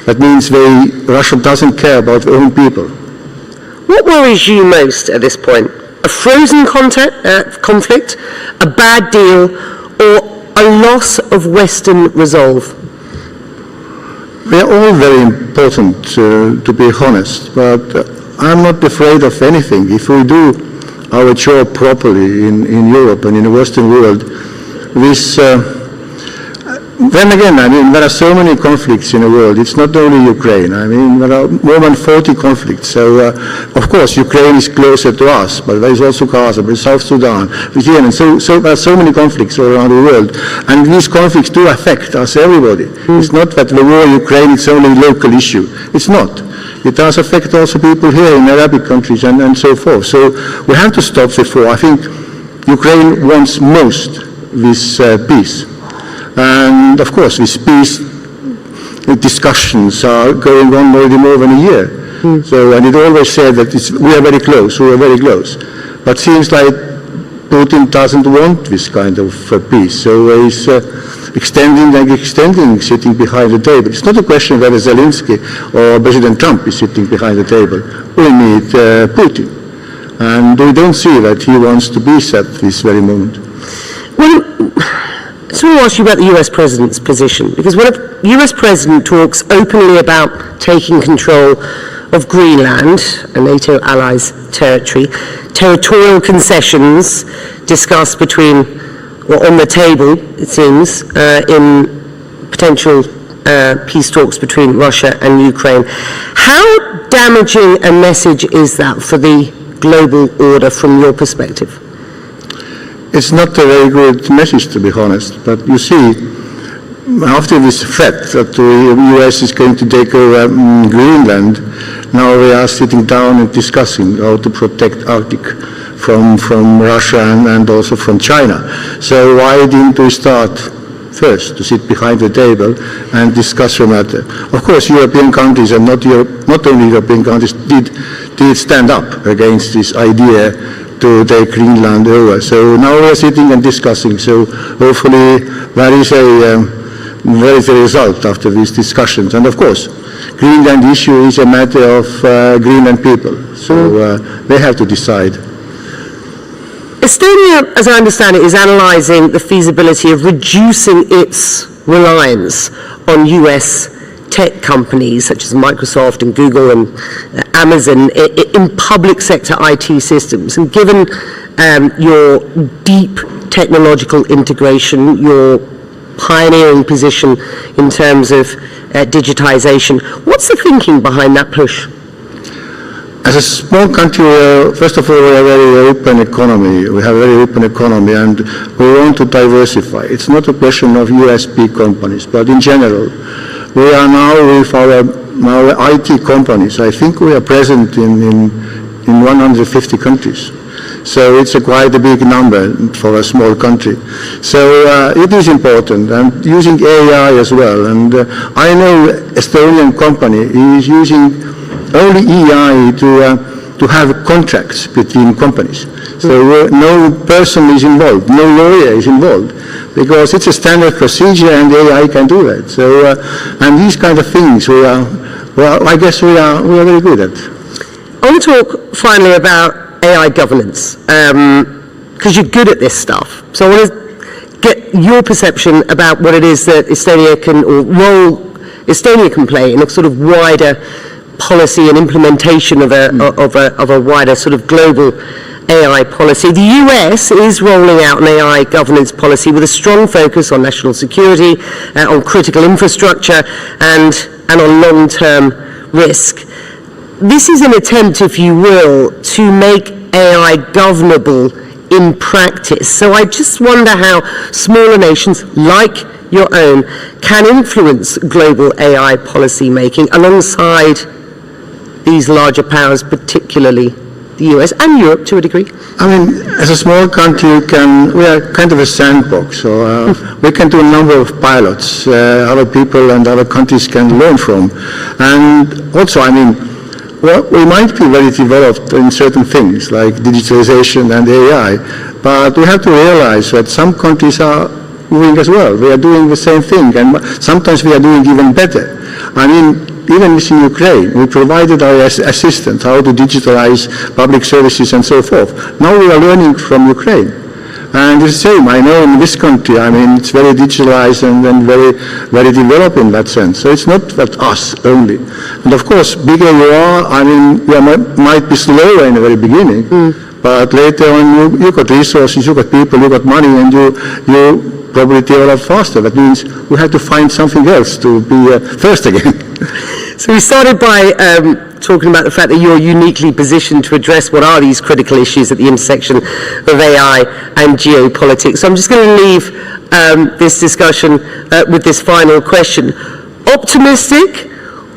That means Russia doesn't care about their own people. What worries you most at this point? A frozen conflict, a bad deal, or a loss of Western resolve? They are all very important, to be honest, but I'm not afraid of anything. If we do our job properly in Europe and in the Western world, then again, I mean, there are so many conflicts in the world. It's not only Ukraine. I mean, there are more than 40 conflicts. So, of course, Ukraine is closer to us, but there is also Gaza, there is South Sudan, Yemen. So there are so many conflicts all around the world. And these conflicts do affect us, everybody. It's not that the war in Ukraine is only a local issue. It's not. It does affect also people here in Arabic countries and so forth. So we have to stop the war. I think Ukraine wants most this peace. And of course, these peace discussions are going on already more than a year. So, and it always said that we are very close, But it seems like Putin doesn't want this kind of peace. So he's extending, sitting behind the table. It's not a question whether Zelensky or President Trump is sitting behind the table. We need Putin. And we don't see that he wants to be at this very moment. So I want to ask you about the US president's position, because when a US president talks openly about taking control of Greenland, a NATO ally's territory, territorial concessions discussed between, or on the table, it seems, in potential peace talks between Russia and Ukraine. How damaging a message is that for the global order from your perspective? It's not a very good message, to be honest, but you see, after this threat that the US is going to take over Greenland, now we are sitting down and discussing how to protect Arctic from Russia and also from China. So why didn't we start first to sit behind the table and discuss the matter? Of course, European countries and not only European countries did stand up against this idea to take Greenland over. So now we are sitting and discussing. So hopefully there is a result after these discussions. And of course, Greenland issue is a matter of Greenland people. So they have to decide. Estonia, as I understand it, is analysing the feasibility of reducing its reliance on US tech companies such as Microsoft and Google and Amazon in public sector IT systems. And given your deep technological integration, your pioneering position in terms of digitization, what's the thinking behind that push? As a small country, first of all, we have a very open economy. We have a very open economy, and we want to diversify. It's not a question of US big companies, but in general, we are now with our IT companies. I think we are present in 150 countries. So it's quite a big number for a small country. So it is important, and using AI as well. And I know Estonian company is using only AI to have contracts between companies. So no person is involved, no lawyer is involved, because it's a standard procedure and AI can do that. So and these kind of things well, I guess we are very good at. I want to talk finally about AI governance, because you're good at this stuff. So I want to get your perception about what it is that Estonia can, or role Estonia can play in a sort of wider policy and implementation of a wider sort of global AI policy. The US is rolling out an AI governance policy with a strong focus on national security, on critical infrastructure, and on long-term risk. This is an attempt, if you will, to make AI governable in practice. So I just wonder how smaller nations like your own can influence global AI policy making alongside these larger powers, particularly the US and Europe to a degree. I mean, as a small country, we are kind of a sandbox, so we can do a number of pilots other people and other countries can learn from. And also, I mean, well, we might be very developed in certain things like digitalization and AI, but we have to realize that some countries are moving as well. We are doing the same thing, and sometimes we are doing even better. I mean, even in Ukraine, we provided our assistance how to digitalize public services and so forth. Now we are learning from Ukraine. And it's the same, I know in this country, I mean, it's very digitalized and very, very developed in that sense. So it's not that us only. And of course, bigger you are, I mean, you might be slower in the very beginning, but later on you got resources, you got people, you got money, and you probably develop faster. That means we have to find something else to be first again. So we started by talking about the fact that you're uniquely positioned to address what are these critical issues at the intersection of AI and geopolitics. So I'm just going to leave this discussion with this final question. Optimistic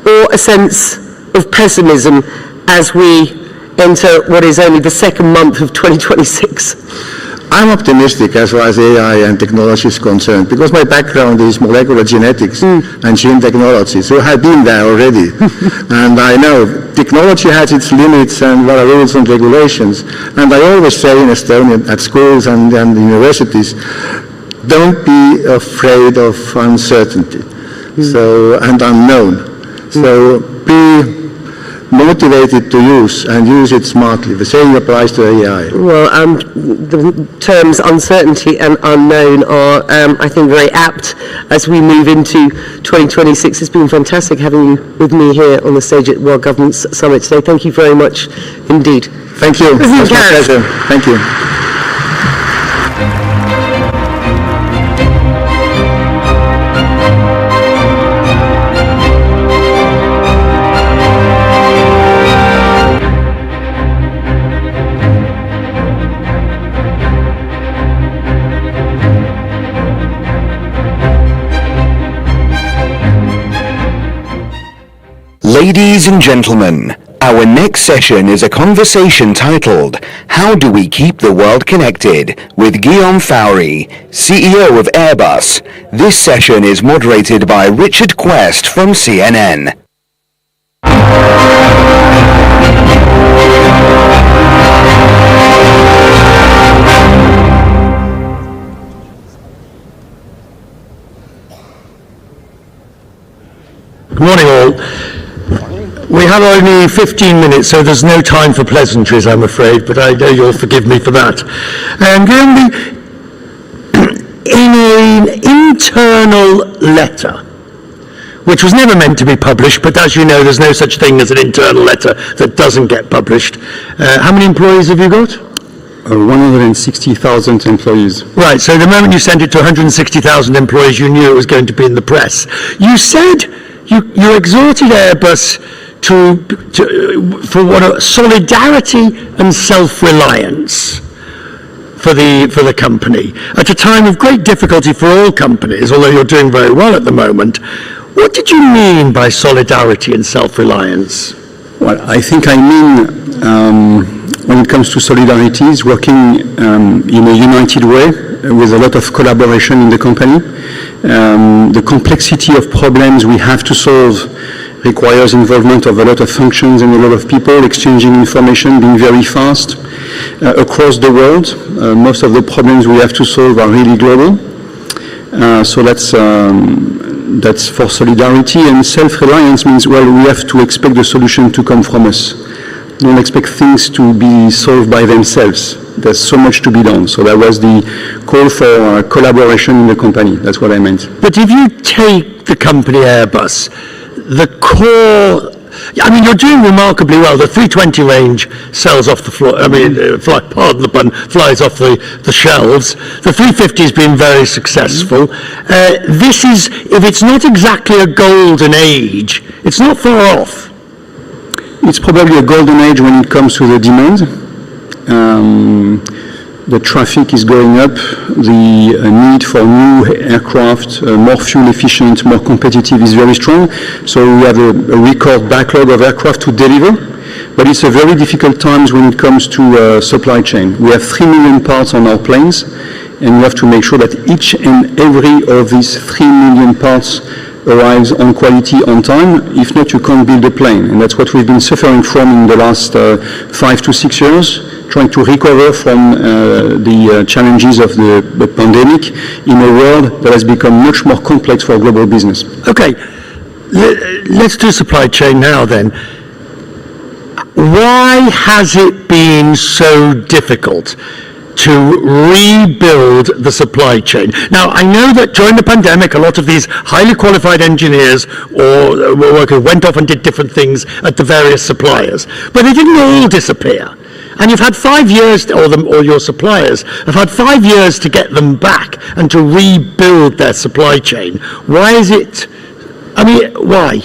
or a sense of pessimism as we enter what is only the second month of 2026? I'm optimistic as far as AI and technology is concerned, because my background is molecular genetics and gene technology, so I've been there already. And I know technology has its limits and there are rules and regulations. And I always say in Estonia, at schools and universities, don't be afraid of uncertainty and unknown. So motivated to use and use it smartly. The same applies to AI. Well, the terms uncertainty and unknown are, I think, very apt as we move into 2026. It's been fantastic having you with me here on the stage at World Government Summit today. Thank you very much indeed. Thank you. It's my pleasure. Thank you. Ladies and gentlemen, our next session is a conversation titled, How Do We Keep the World Connected? With Guillaume Faury, CEO of Airbus. This session is moderated by Richard Quest from CNN. Good morning all. We have only 15 minutes, so there's no time for pleasantries, I'm afraid, but I know you'll forgive me for that. And in an internal letter, which was never meant to be published, but as you know, there's no such thing as an internal letter that doesn't get published. How many employees have you got? 160,000 employees. Right, so the moment you sent it to 160,000 employees, you knew it was going to be in the press. You said you exhorted Airbus for what solidarity and self-reliance for the company at a time of great difficulty for all companies, although you're doing very well at the moment. What did you mean by solidarity and self-reliance? Well, I think I mean when it comes to solidarity is working in a united way with a lot of collaboration in the company. The complexity of problems we have to solve requires involvement of a lot of functions and a lot of people, exchanging information, being very fast across the world. Most of the problems we have to solve are really global. So that's for solidarity. And self-reliance means, well, we have to expect the solution to come from us. Don't expect things to be solved by themselves. There's so much to be done. So that was the call for collaboration in the company. That's what I meant. But if you take the company Airbus, the core, I mean, you're doing remarkably well. The 320 range sells off the floor, pardon the pun, flies off the shelves. The 350 has been very successful. This is, if it's not exactly a golden age, it's not far off. It's probably a golden age when it comes to the demand. The traffic is going up, the need for new aircraft, more fuel efficient, more competitive is very strong. So we have a record backlog of aircraft to deliver, but it's a very difficult times when it comes to supply chain. We have 3 million parts on our planes, and we have to make sure that each and every of these 3 million parts arrives on quality, on time. If not, you can't build a plane. And that's what we've been suffering from in the last 5 to 6 years, trying to recover from the challenges of the pandemic in a world that has become much more complex for global business. Okay, let's do supply chain now then. Why has it been so difficult to rebuild the supply chain? Now, I know that during the pandemic, a lot of these highly qualified engineers or workers went off and did different things at the various suppliers, but they didn't all disappear. And you've had 5 years, or your suppliers have had 5 years to get them back and to rebuild their supply chain. Why is it, why?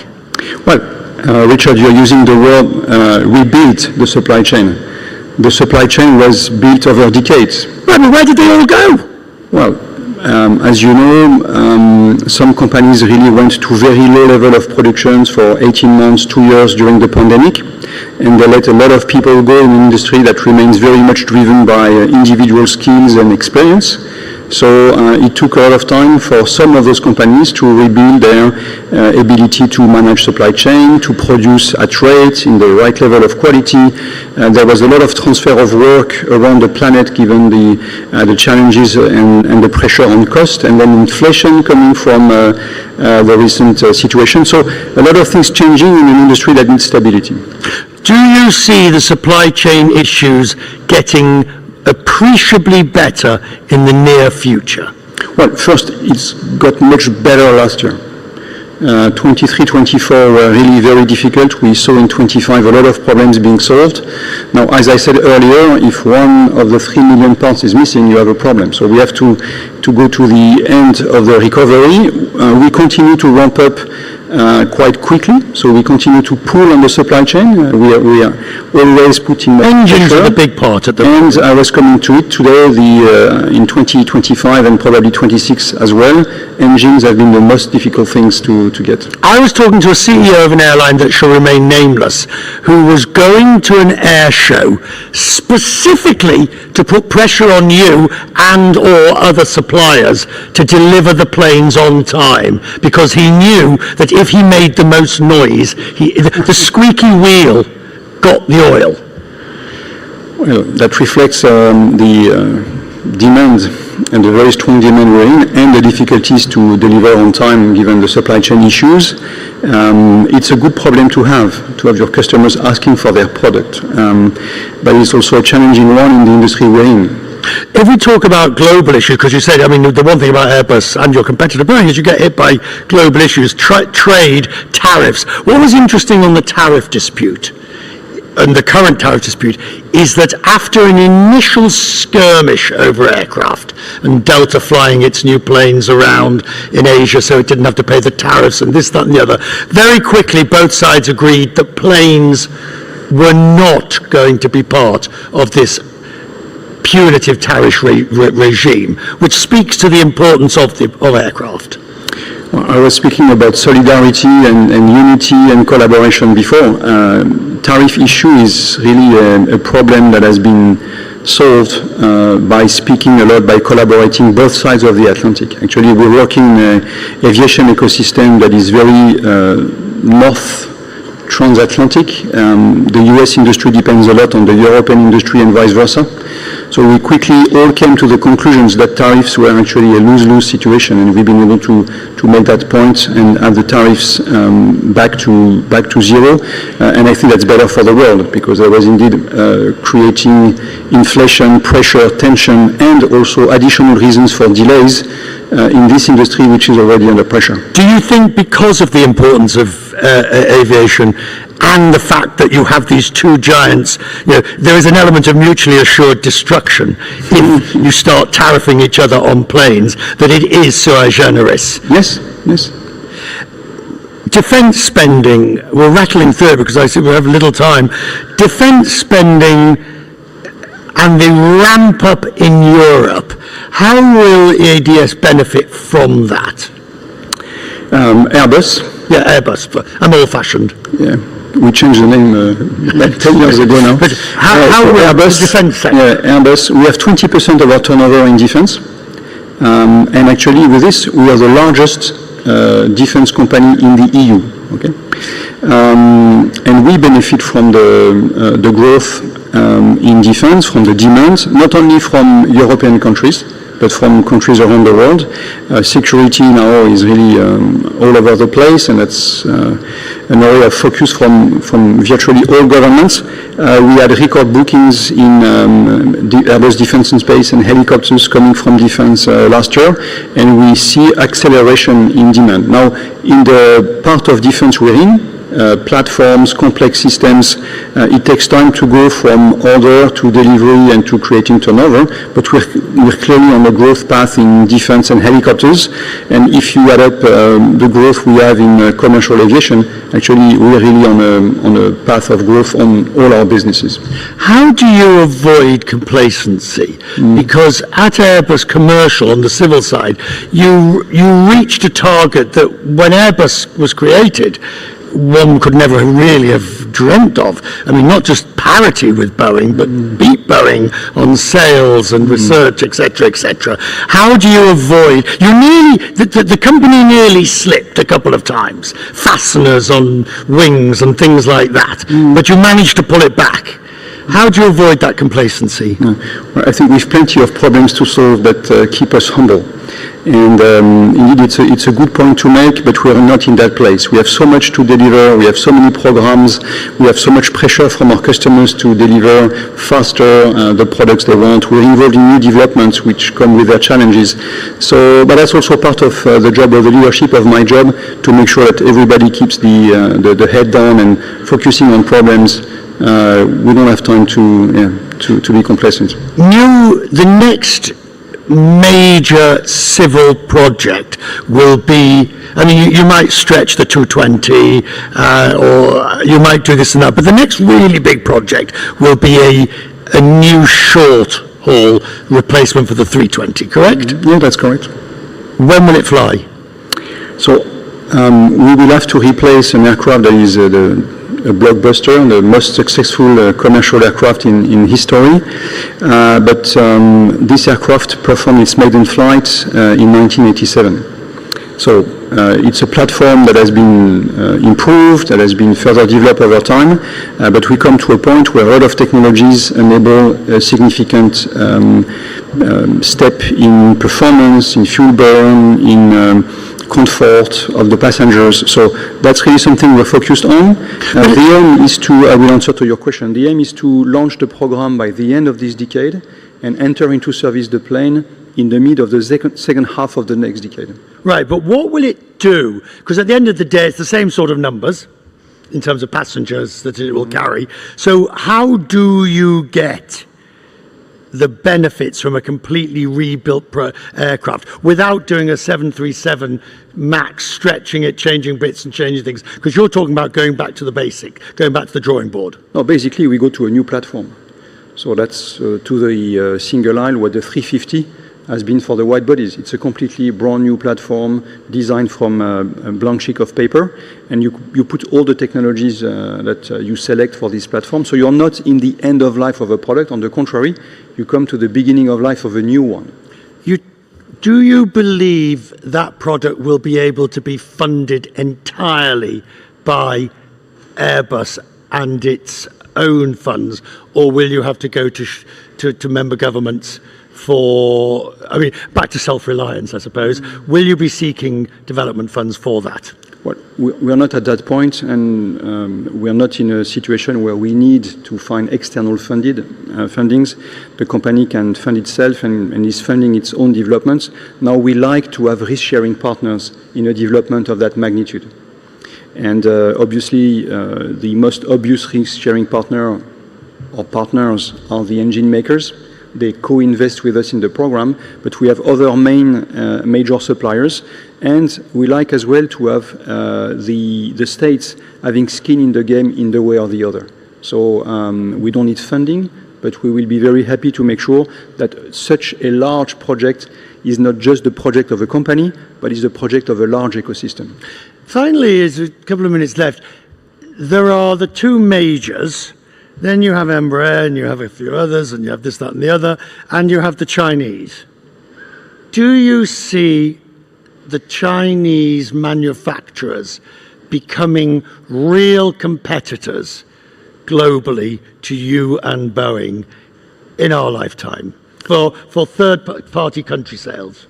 Well, Richard, you're using the word rebuild the supply chain. The supply chain was built over decades. Right, but where did they all go? Well, as you know, some companies really went to very low level of productions for 18 months, 2 years during the pandemic, and they let a lot of people go in an industry that remains very much driven by individual skills and experience. So it took a lot of time for some of those companies to rebuild their ability to manage supply chain, to produce at rate in the right level of quality. There was a lot of transfer of work around the planet given the challenges and the pressure on cost, and then inflation coming from the recent situation. So a lot of things changing in an industry that needs stability. Do you see the supply chain issues getting appreciably better in the near future? Well, first, it's got much better last year. 23, 24 were really very difficult. We saw in 25 a lot of problems being solved. Now, as I said earlier, if one of the 3 million parts is missing, you have a problem. So we have to go to the end of the recovery. We continue to ramp up quite quickly, so we continue to pull on the supply chain. We are always putting engines are the big part at the moment. And I was coming to it today. In 2025 and probably 26 as well, engines have been the most difficult things to get. I was talking to a CEO of an airline that shall remain nameless, who was going to an air show specifically to put pressure on you and or other suppliers to deliver the planes on time, because he knew that if he made the most noise, the squeaky wheel got the oil. Well, that reflects the demand and the very strong demand we're in, and the difficulties to deliver on time given the supply chain issues. It's a good problem to have your customers asking for their product, but it's also a challenging one in the industry we're in. If we talk about global issues, because you said, I mean, the one thing about Airbus and your competitor Boeing is you get hit by global issues, trade, tariffs. What was interesting on the tariff dispute, and the current tariff dispute, is that after an initial skirmish over aircraft, and Delta flying its new planes around in Asia so it didn't have to pay the tariffs and this, that and the other, very quickly both sides agreed that planes were not going to be part of this punitive tariff regime, which speaks to the importance of aircraft. I was speaking about solidarity and unity and collaboration before. Tariff issue is really a problem that has been solved by speaking a lot, by collaborating both sides of the Atlantic. Actually, we're working in an aviation ecosystem that is very north transatlantic. The US industry depends a lot on the European industry and vice versa. So we quickly all came to the conclusions that tariffs were actually a lose-lose situation, and we've been able to make that point and have the tariffs back to zero. And I think that's better for the world, because there was indeed creating inflation, pressure, tension, and also additional reasons for delays in this industry, which is already under pressure. Do you think, because of the importance of aviation and the fact that you have these two giants, there is an element of mutually assured destruction if you start tariffing each other on planes, that it is sui generis? Yes, yes. Defence spending, we're rattling through it because I see we have little time. Defence spending and the ramp up in Europe, how will EADS benefit from that? Airbus. Yeah, Airbus. I'm old-fashioned. Yeah, we changed the name like 10 years ago now. But how will Airbus, the defence sector? Yeah, Airbus. We have 20% of our turnover in defence, and actually with this, we are the largest defence company in the EU. Okay, and we benefit from the growth in defence, from the demand, not only from European countries, but from countries around the world. Security now is really all over the place, and that's an area of focus from virtually all governments. We had record bookings in Airbus Defence and Space and helicopters coming from defence last year, and we see acceleration in demand. Now, in the part of defence we're in, platforms, complex systems, it takes time to go from order to delivery and to creating turnover, but we're clearly on a growth path in defense and helicopters, and if you add up the growth we have in commercial aviation, actually we're really on a path of growth on all our businesses. How do you avoid complacency? Because at Airbus Commercial on the civil side, you reached a target that when Airbus was created, one could never really have dreamt of. I mean, not just parity with Boeing, but beat Boeing on sales and research, etc., etc. How do you avoid, the company nearly slipped a couple of times, fasteners on wings and things like that, but you managed to pull it back. How do you avoid that complacency? Well, I think we have plenty of problems to solve that keep us humble. And indeed, it's a good point to make, but we are not in that place. We have so much to deliver, we have so many programs, we have so much pressure from our customers to deliver faster the products they want. We're involved in new developments which come with their challenges. So, but that's also part of the job of the leadership of my job, to make sure that everybody keeps the head down and focusing on problems. We don't have time to be complacent. The next major civil project will be, I mean, you might stretch the 220 or you might do this and that, but the next really big project will be a new short haul replacement for the 320, correct? Yeah, that's correct. When will it fly? So we will have to replace an aircraft that is a blockbuster, the most successful commercial aircraft in history. But this aircraft performed its maiden flight in 1987. So it's a platform that has been improved, that has been further developed over time, but we come to a point where a lot of technologies enable a significant step in performance, in fuel burn, in comfort of the passengers. So that's really something we're focused on. The aim is to, I will answer to your question, the aim is to launch the program by the end of this decade and enter into service the plane in the mid of the second half of the next decade. Right, but what will it do? Because at the end of the day, it's the same sort of numbers in terms of passengers that it will carry. So how do you get the benefits from a completely rebuilt aircraft without doing a 737 MAX, stretching it, changing bits and changing things? Because you're talking about going back to the basic, going back to the drawing board. No, basically we go to a new platform. So that's to the single aisle what the 350 has been for the wide bodies. It's a completely brand new platform designed from a blank sheet of paper, and you put all the technologies that you select for this platform. So you're not in the end of life of a product. On the contrary, you come to the beginning of life of a new one. Do you believe that product will be able to be funded entirely by Airbus and its own funds, or will you have to go to member governments for, I mean, back to self-reliance, I suppose? Will you be seeking development funds for that? Well, we are not at that point, and we are not in a situation where we need to find external fundings. The company can fund itself and is funding its own developments. Now we like to have risk-sharing partners in a development of that magnitude. And obviously, the most obvious risk-sharing partner or partners are the engine makers. They co-invest with us in the program, but we have other major suppliers, and we like as well to have the states having skin in the game in the way or the other. So we don't need funding, but we will be very happy to make sure that such a large project is not just the project of a company, but is the project of a large ecosystem. Finally, there's a couple of minutes left. There are the two majors. Then you have Embraer, and you have a few others, and you have this, that, and the other, and you have the Chinese. Do you see the Chinese manufacturers becoming real competitors globally to you and Boeing in our lifetime for third country sales?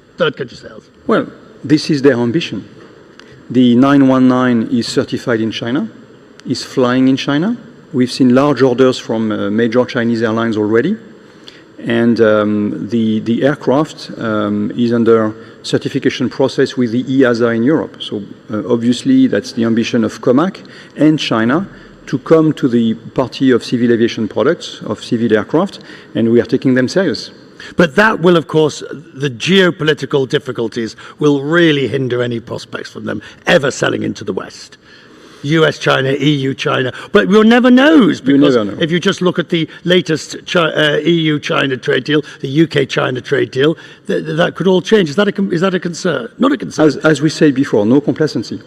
Well, this is their ambition. The 919 is certified in China, is flying in China. We've seen large orders from major Chinese airlines already, and the aircraft is under certification process with the EASA in Europe. So obviously that's the ambition of COMAC and China to come to the party of civil aviation products, of civil aircraft, and we are taking them serious. But that will, of course, the geopolitical difficulties will really hinder any prospects from them ever selling into the West. US, China, EU, China, but we'll never know, because if you just look at the latest EU-China trade deal, the UK-China trade deal, that could all change. Is that a concern? Not a concern. As we said before, no complacency.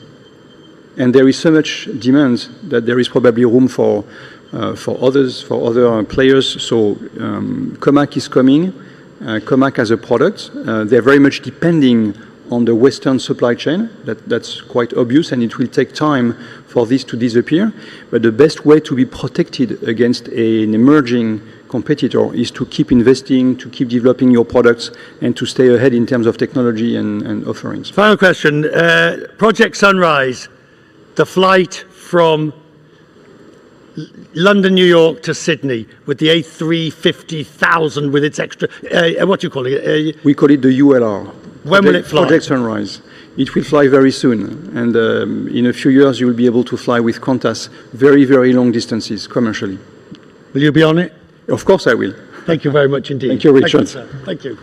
And there is so much demand that there is probably room for others, for other players. So COMAC is coming. COMAC as a product. They're very much depending on the Western supply chain. That's quite obvious, and it will take time for this to disappear. But the best way to be protected against an emerging competitor is to keep investing, to keep developing your products, and to stay ahead in terms of technology and offerings. Final question. Project Sunrise, the flight from London, New York to Sydney with the A350,000 with its extra, what do you call it? We call it the ULR. When will it fly? Project Sunrise. It will fly very soon. And in a few years, you will be able to fly with Qantas very, very long distances commercially. Will you be on it? Of course I will. Thank you very much indeed. Thank you, Richard. Thank you.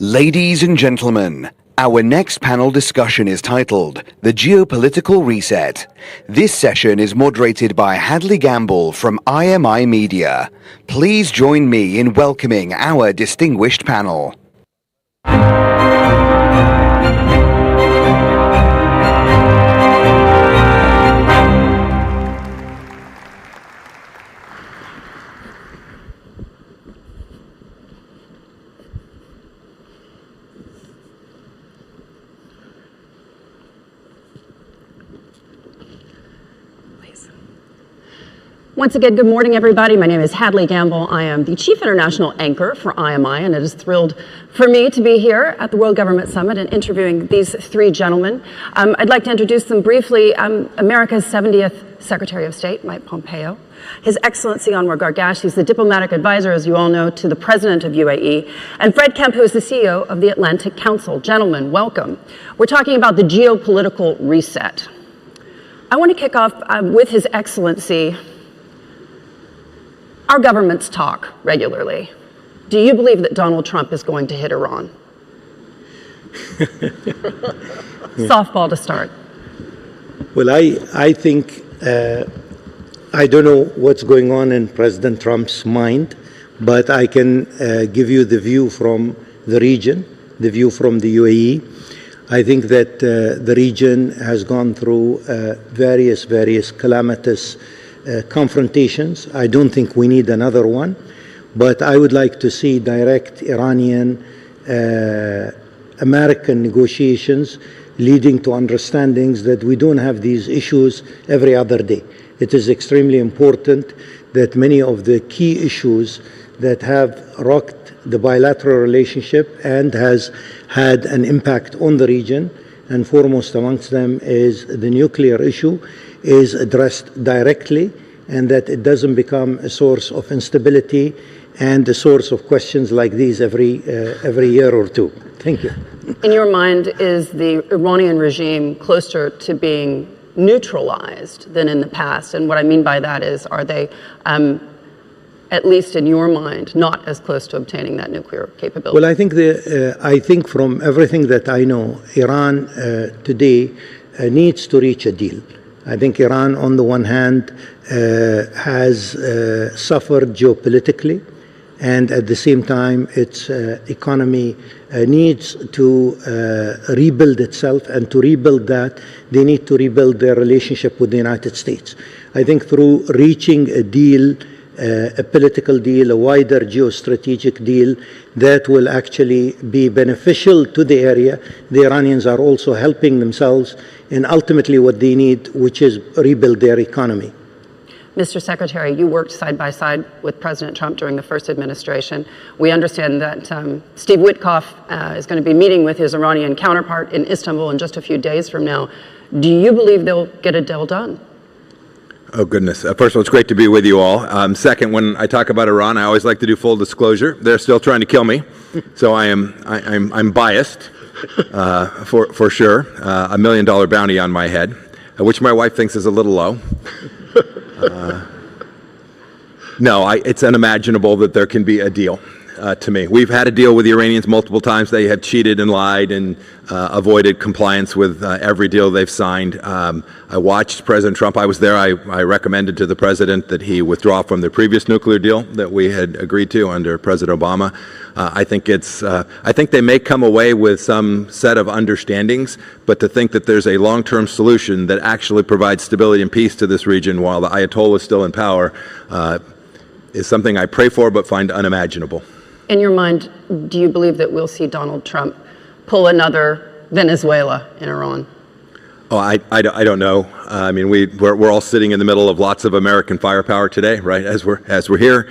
Ladies and gentlemen, our next panel discussion is titled The Geopolitical Reset. This session is moderated by Hadley Gamble from IMI Media. Please join me in welcoming our distinguished panel. Once again, good morning, everybody. My name is Hadley Gamble. I am the Chief International Anchor for IMI, and it is thrilled for me to be here at the World Government Summit and interviewing these three gentlemen. I'd like to introduce them briefly. America's 70th Secretary of State, Mike Pompeo. His Excellency Anwar Gargash, he's the diplomatic advisor, as you all know, to the President of UAE. And Fred Kemp, who is the CEO of the Atlantic Council. Gentlemen, welcome. We're talking about the geopolitical reset. I want to kick off with His Excellency. Our governments talk regularly. Do you believe that Donald Trump is going to hit Iran? Softball to start. Well, I think, I don't know what's going on in President Trump's mind, but I can give you the view from the region, the view from the UAE. I think that the region has gone through various calamitous confrontations. I don't think we need another one, but I would like to see direct Iranian American negotiations leading to understandings that we don't have these issues every other day. It is extremely important that many of the key issues that have rocked the bilateral relationship and has had an impact on the region, and foremost amongst them is the nuclear issue, is addressed directly, and that it doesn't become a source of instability and a source of questions like these every year or two. Thank you. In your mind, is the Iranian regime closer to being neutralized than in the past? And what I mean by that is, are they, at least in your mind, not as close to obtaining that nuclear capability? Well, I think from everything that I know, Iran today needs to reach a deal. I think Iran, on the one hand, has suffered geopolitically and at the same time its economy needs to rebuild itself, and to rebuild that they need to rebuild their relationship with the United States. I think through reaching a deal, a political deal, a wider geostrategic deal that will actually be beneficial to the area, the Iranians are also helping themselves in ultimately what they need, which is rebuild their economy. Mr. Secretary, you worked side by side with President Trump during the first administration. We understand that Steve Witkoff is going to be meeting with his Iranian counterpart in Istanbul in just a few days from now. Do you believe they'll get a deal done? Oh, goodness. First of all, it's great to be with you all. Second, when I talk about Iran, I always like to do full disclosure. They're still trying to kill me, so I'm biased, for sure. $1 million bounty on my head, which my wife thinks is a little low. No, it's unimaginable that there can be a deal. To me, we've had a deal with the Iranians multiple times. They have cheated and lied and avoided compliance with every deal they've signed. I watched President Trump. I was there. I recommended to the president that he withdraw from the previous nuclear deal that we had agreed to under President Obama. I think they may come away with some set of understandings, but to think that there's a long-term solution that actually provides stability and peace to this region while the Ayatollah is still in power is something I pray for but find unimaginable. In your mind, do you believe that we'll see Donald Trump pull another Venezuela in Iran? Oh, I don't know. I mean, we're all sitting in the middle of lots of American firepower today, right? As we're here,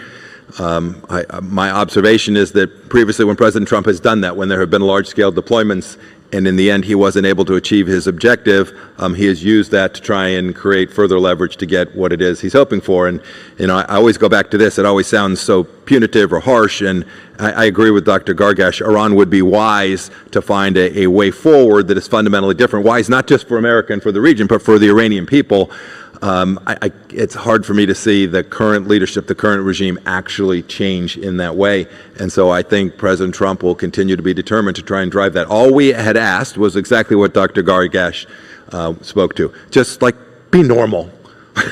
my observation is that previously, when President Trump has done that, when there have been large-scale deployments, and in the end he wasn't able to achieve his objective, he has used that to try and create further leverage to get what it is he's hoping for. And I always go back to this. It always sounds so punitive or harsh, and I agree with Dr. Gargash. Iran would be wise to find a way forward that is fundamentally different. Wise not just for America and for the region, but for the Iranian people. It's hard for me to see the current leadership, the current regime actually change in that way. And so I think President Trump will continue to be determined to try and drive that. All we had asked was exactly what Dr. Gargash spoke to. Just like, be normal.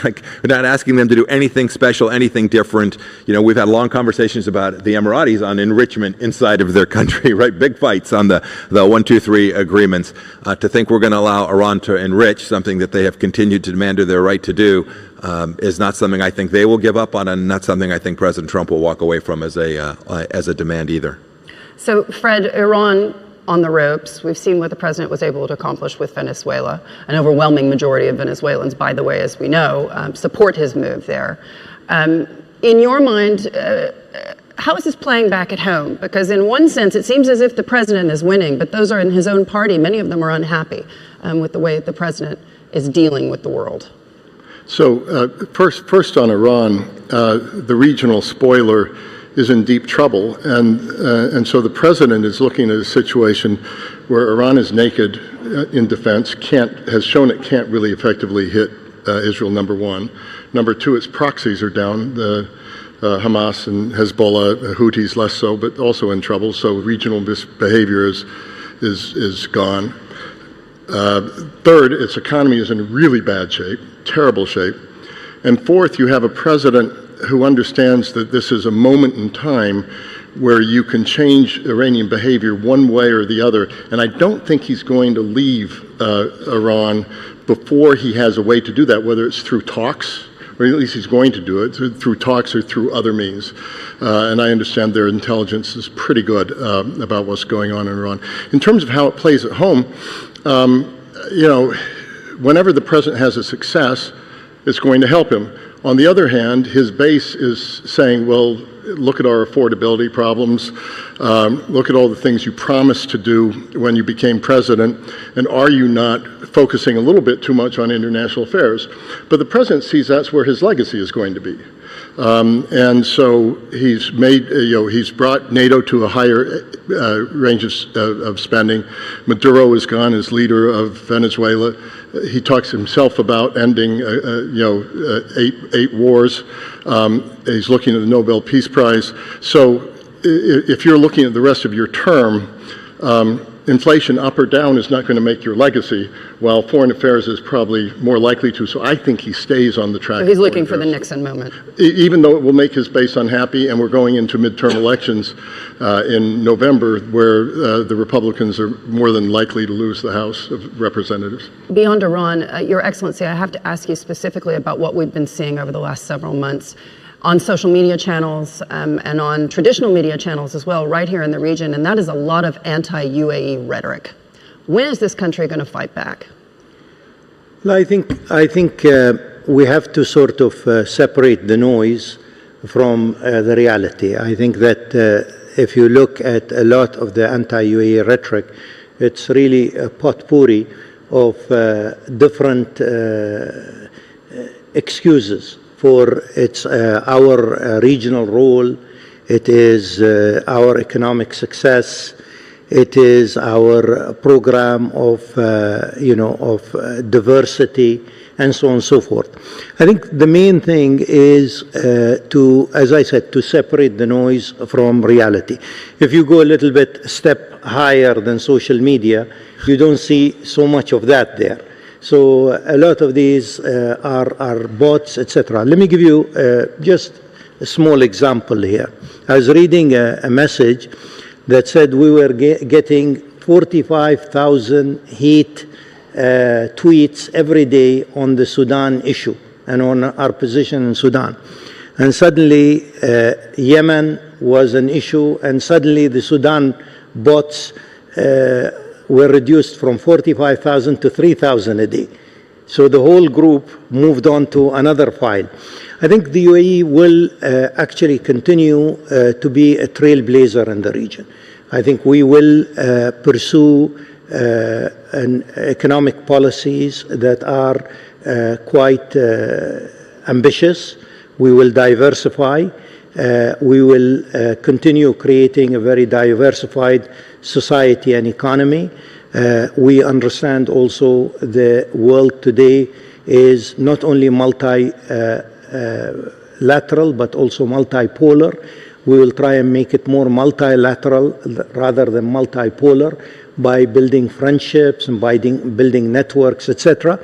Like, we're not asking them to do anything special, anything different. You know, we've had long conversations about the Emiratis on enrichment inside of their country, right? Big fights on the 1, 2, 3 agreements. To think we're going to allow Iran to enrich, something that they have continued to demand their right to do, is not something I think they will give up on, and not something I think President Trump will walk away from as a demand either. So, Fred, Iran on the ropes. We've seen what the president was able to accomplish with Venezuela. An overwhelming majority of Venezuelans, by the way, as we know, support his move there. In your mind, how is this playing back at home? Because in one sense, it seems as if the president is winning, but those are in his own party. Many of them are unhappy with the way that the president is dealing with the world. So first on Iran, the regional spoiler is in deep trouble, and so the president is looking at a situation where Iran is naked in defense, has shown it can't really effectively hit Israel, number one. Number two, its proxies are down, the Hamas and Hezbollah, the Houthis less so, but also in trouble, so regional behavior is gone. Third, its economy is in really bad shape, terrible shape. And fourth, you have a president who understands that this is a moment in time where you can change Iranian behavior one way or the other. And I don't think he's going to leave Iran before he has a way to do that, whether it's through talks, or at least he's going to do it, through talks or through other means. And I understand their intelligence is pretty good about what's going on in Iran. In terms of how it plays at home, you know, whenever the president has a success, it's going to help him. On the other hand, his base is saying, well, look at our affordability problems, look at all the things you promised to do when you became president, and are you not focusing a little bit too much on international affairs? But the president sees that's where his legacy is going to be. And so he's made, he's brought NATO to a higher range of spending. Maduro is gone as leader of Venezuela. He talks himself about ending, 8 wars. He's looking at the Nobel Peace Prize. So if you're looking at the rest of your term, inflation up or down is not going to make your legacy, while foreign affairs is probably more likely to. So I think he stays on the track. So he's looking for the Nixon moment. Even though it will make his base unhappy, and we're going into midterm elections in November, where the Republicans are more than likely to lose the House of Representatives. Beyond Iran, Your Excellency, I have to ask you specifically about what we've been seeing over the last several months on social media channels and on traditional media channels as well, right here in the region, and that is a lot of anti-UAE rhetoric. When is this country going to fight back? Well, I think we have to sort of separate the noise from the reality. I think that if you look at a lot of the anti-UAE rhetoric, it's really a potpourri of different excuses for our regional role. It is our economic success. It is our program of diversity, and so on and so forth. I think the main thing is as I said, to separate the noise from reality. If you go a little bit step higher than social media, you don't see so much of that there. So a lot of these are bots, etc. Let me give you just a small example here. I was reading a message that said we were getting 45,000 hate tweets every day on the Sudan issue and on our position in Sudan. And suddenly Yemen was an issue, and suddenly the Sudan bots were reduced from 45,000 to 3,000 a day. So the whole group moved on to another file. I think the UAE will actually continue to be a trailblazer in the region. I think we will pursue economic policies that are quite ambitious. We will diversify. We will continue creating a very diversified society and economy. We understand also the world today is not only multilateral but also multipolar. We will try and make it more multilateral rather than multipolar by building friendships and by building networks, etc.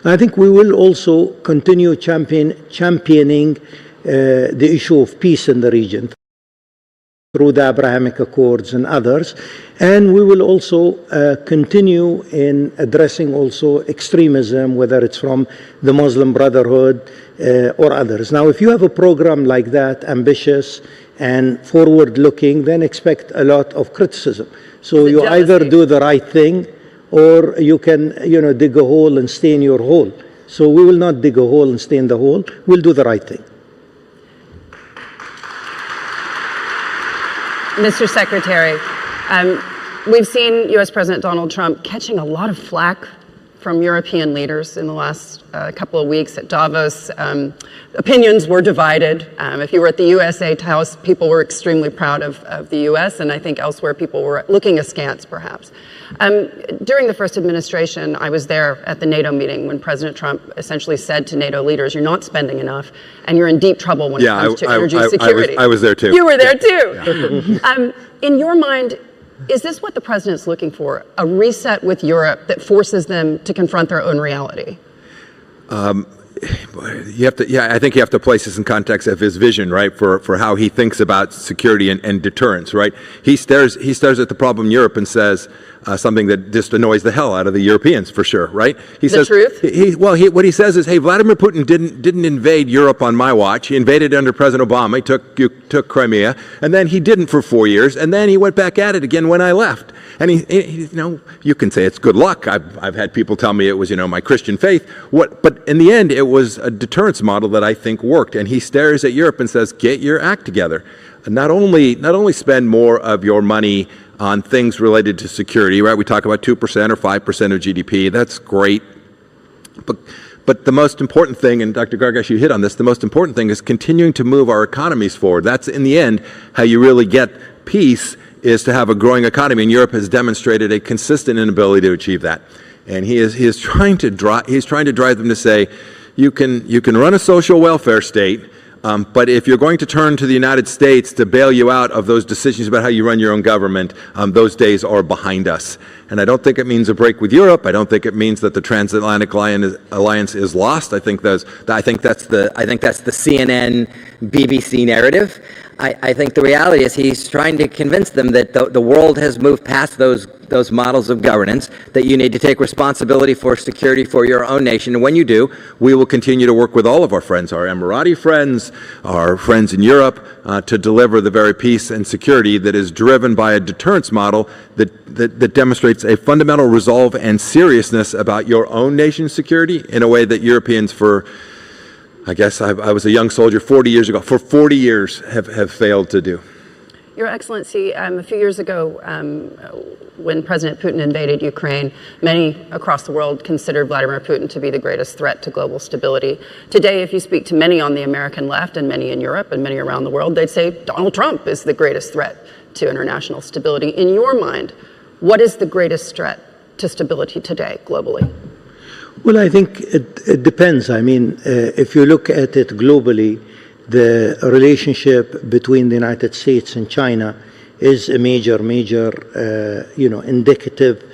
I think we will also continue championing the issue of peace in the region through the Abrahamic Accords and others. And we will also continue in addressing also extremism, whether it's from the Muslim Brotherhood or others. Now, if you have a program like that, ambitious and forward-looking, then expect a lot of criticism. So you either do the right thing, or you can, dig a hole and stay in your hole. So we will not dig a hole and stay in the hole. We'll do the right thing. Mr. Secretary, we've seen U.S. President Donald Trump catching a lot of flack from European leaders in the last couple of weeks at Davos. Opinions were divided. If you were at the USA House, people were extremely proud of the U.S., and I think elsewhere people were looking askance, perhaps. During the first administration, I was there at the NATO meeting when President Trump essentially said to NATO leaders, you're not spending enough, and you're in deep trouble when it comes to energy security. I was there too. You were there too. Yeah. In your mind, is this what the president's looking for? A reset with Europe that forces them to confront their own reality? I think you have to place this in context of his vision, right, for how he thinks about security and deterrence, right? He stares at the problem in Europe and says something that just annoys the hell out of the Europeans, for sure, right? He says, truth? What he says is, hey, Vladimir Putin didn't invade Europe on my watch. He invaded under President Obama. He took Crimea, and then he didn't for 4 years, and then he went back at it again when I left. And you can say it's good luck. I've had people tell me it was, my Christian faith. But in the end, it was a deterrence model that I think worked. And he stares at Europe and says, get your act together. Not only spend more of your money on things related to security, right? We talk about 2% or 5% of GDP. That's great. But the most important thing, and Dr. Gargash, you hit on this, the most important thing is continuing to move our economies forward. That's, in the end, how you really get peace, is to have a growing economy. And Europe has demonstrated a consistent inability to achieve that. And he is trying to drive them to say, you can run a social welfare state But if you're going to turn to the United States to bail you out of those decisions about how you run your own government, those days are behind us. And I don't think it means a break with Europe. I don't think it means that the transatlantic alliance is lost. I think that's the CNN, BBC narrative. I think the reality is he's trying to convince them that the world has moved past those models of governance, that you need to take responsibility for security for your own nation. And when you do, we will continue to work with all of our friends, our Emirati friends, our friends in Europe, to deliver the very peace and security that is driven by a deterrence model that demonstrates a fundamental resolve and seriousness about your own nation's security in a way that Europeans I guess I was a young soldier 40 years ago. For 40 years have failed to do. Your Excellency, a few years ago, when President Putin invaded Ukraine, many across the world considered Vladimir Putin to be the greatest threat to global stability. Today, if you speak to many on the American left and many in Europe and many around the world, they'd say Donald Trump is the greatest threat to international stability. In your mind, what is the greatest threat to stability today, globally? Well, I think it depends. I mean, if you look at it globally, the relationship between the United States and China is a major, indicative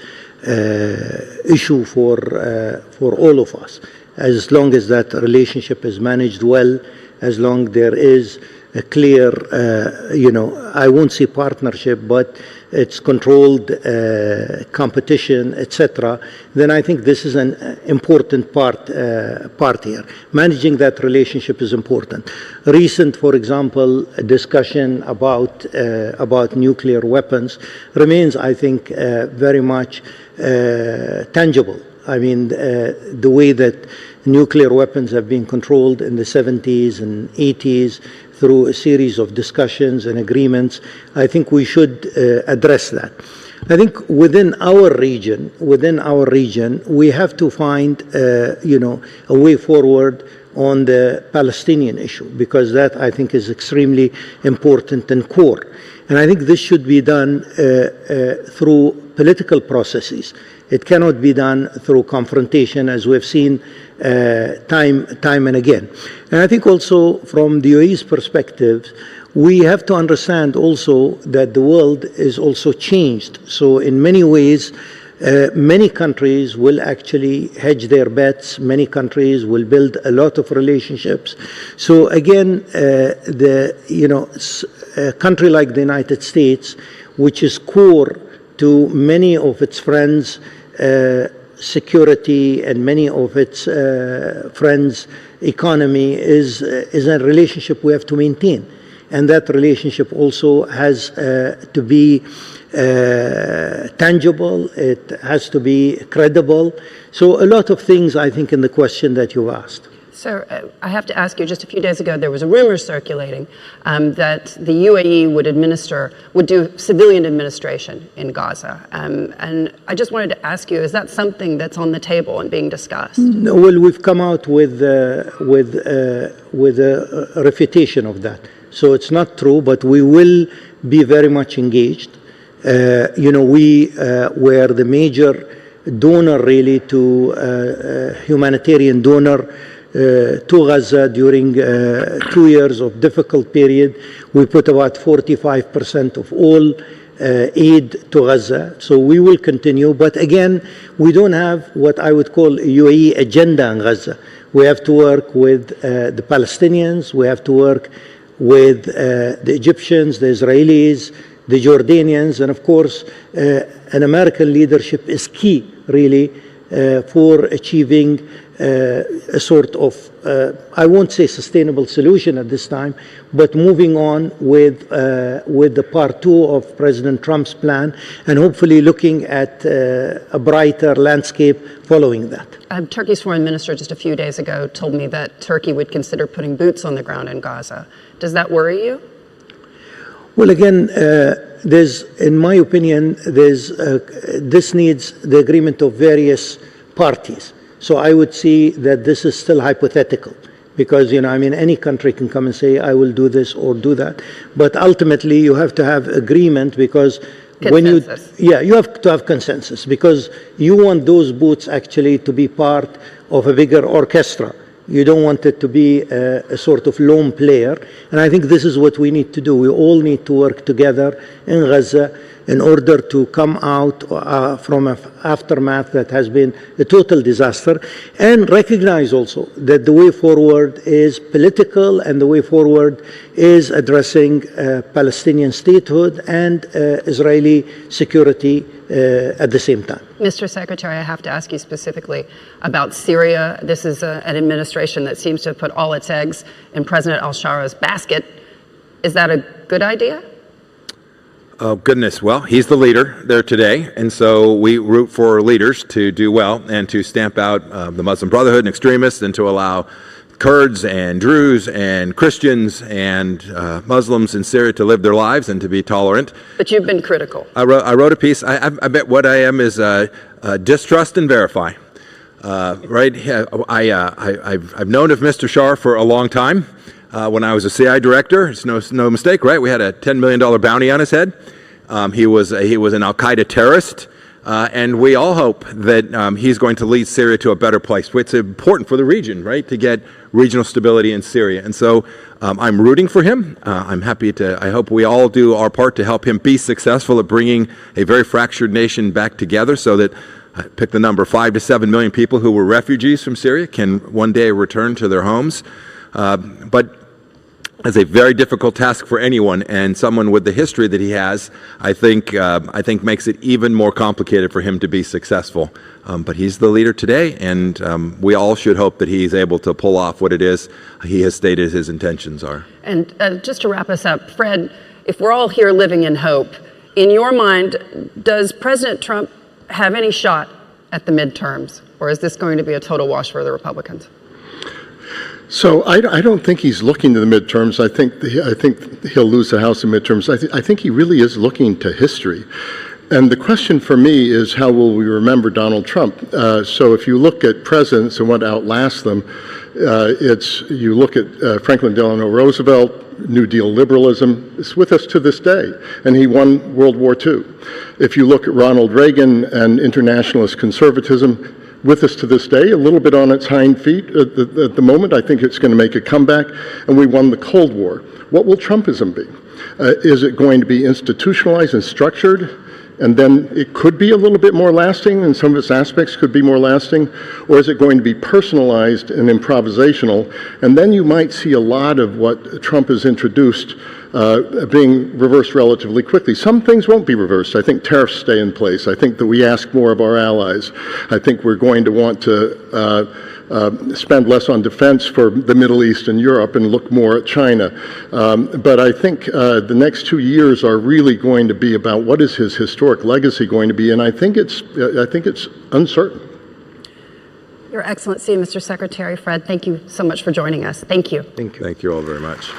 issue for all of us. As long as that relationship is managed well, as long there is a clear, I won't say partnership, but it's controlled competition, etc., then I think this is an important part here. Managing that relationship is important. Recent, for example, discussion about nuclear weapons remains, I think, very much tangible. I mean, the way that nuclear weapons have been controlled in the 70s and 80s through a series of discussions and agreements, I think we should address that. I think within our region, we have to find, a way forward on the Palestinian issue, because that, I think, is extremely important and core. And I think this should be done through political processes. It cannot be done through confrontation, as we've seen time and again. And I think also from the UAE's perspective, we have to understand also that the world is also changed. So in many ways, many countries will actually hedge their bets. Many countries will build a lot of relationships. So again, a country like the United States, which is core to many of its friends' security and many of its friends' economy, is a relationship we have to maintain. And that relationship also has to be tangible, it has to be credible. So a lot of things, I think, in the question that you asked. Sir, I have to ask you, just a few days ago, there was a rumor circulating that the UAE would do civilian administration in Gaza. And I just wanted to ask you, is that something that's on the table and being discussed? No, well, we've come out with a refutation of that. So it's not true, but we will be very much engaged. We were the major donor, really, to humanitarian donor to Gaza during 2 years of difficult period. We put about 45% of all aid to Gaza. So we will continue. But again, we don't have what I would call a UAE agenda in Gaza. We have to work with the Palestinians. We have to work with the Egyptians, the Israelis, the Jordanians, and of course, an American leadership is key, really, for achieving a sort of, I won't say sustainable solution at this time, but moving on with the part 2 of President Trump's plan, and hopefully looking at a brighter landscape following that. Turkey's foreign minister just a few days ago told me that Turkey would consider putting boots on the ground in Gaza. Does that worry you? Well, again, in my opinion, this needs the agreement of various parties. So I would see that this is still hypothetical, because, any country can come and say, I will do this or do that. But ultimately, you have to have agreement, because consensus. you have to have consensus, because you want those boots actually to be part of a bigger orchestra. You don't want it to be a sort of lone player. And I think this is what we need to do. We all need to work together in Gaza in order to come out from an aftermath that has been a total disaster, and recognize also that the way forward is political and the way forward is addressing Palestinian statehood and Israeli security at the same time. Mr. Secretary, I have to ask you specifically about Syria. This is an administration that seems to have put all its eggs in President al-Shara's basket. Is that a good idea? Oh, goodness. Well, he's the leader there today, and so we root for leaders to do well and to stamp out the Muslim Brotherhood and extremists, and to allow Kurds and Druze and Christians and Muslims in Syria to live their lives and to be tolerant. But you've been critical. I wrote a piece. I bet what I am is distrust and verify. Right? I've known of Mr. Shar for a long time. When I was a CI director, it's no mistake, right? We had a $10 million bounty on his head. He was an Al-Qaeda terrorist, and we all hope that he's going to lead Syria to a better place. It's important for the region, right, to get regional stability in Syria. And so I'm rooting for him. I'm happy to, I hope we all do our part to help him be successful at bringing a very fractured nation back together, so that, pick the number, 5 to 7 million people who were refugees from Syria can one day return to their homes. But it's a very difficult task for anyone, and someone with the history that he has, I think makes it even more complicated for him to be successful. But he's the leader today, and we all should hope that he's able to pull off what it is he has stated his intentions are. And just to wrap us up, Fred, if we're all here living in hope, in your mind, does President Trump have any shot at the midterms, or is this going to be a total wash for the Republicans? So I don't think he's looking to the midterms. I think he'll lose the House in midterms. I think he really is looking to history. And the question for me is, how will we remember Donald Trump? So if you look at presidents and what outlasts them, you look at Franklin Delano Roosevelt, New Deal liberalism. It's with us to this day, and he won World War II. If you look at Ronald Reagan and internationalist conservatism, with us to this day, a little bit on its hind feet at the moment. I think it's going to make a comeback, and we won the Cold War. What will Trumpism be? Is it going to be institutionalized and structured, and then it could be a little bit more lasting, and some of its aspects could be more lasting, or is it going to be personalized and improvisational? And then you might see a lot of what Trump has introduced being reversed relatively quickly. Some things won't be reversed. I think tariffs stay in place. I think that we ask more of our allies. I think we're going to want to spend less on defense for the Middle East and Europe and look more at China. But I think the next 2 years are really going to be about what is his historic legacy going to be, and I think it's uncertain. Your Excellency, Mr. Secretary Fred, thank you so much for joining us. Thank you. Thank you. Thank you all very much.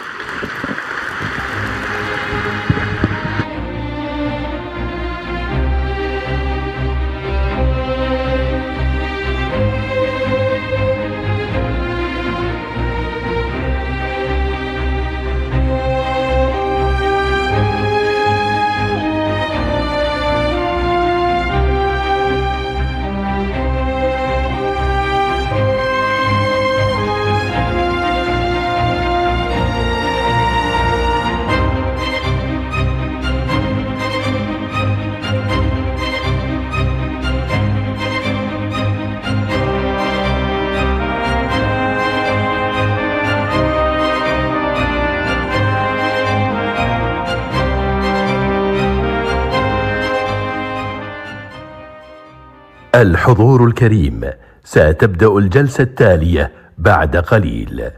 الحضور الكريم، ستبدأ الجلسة التالية بعد قليل.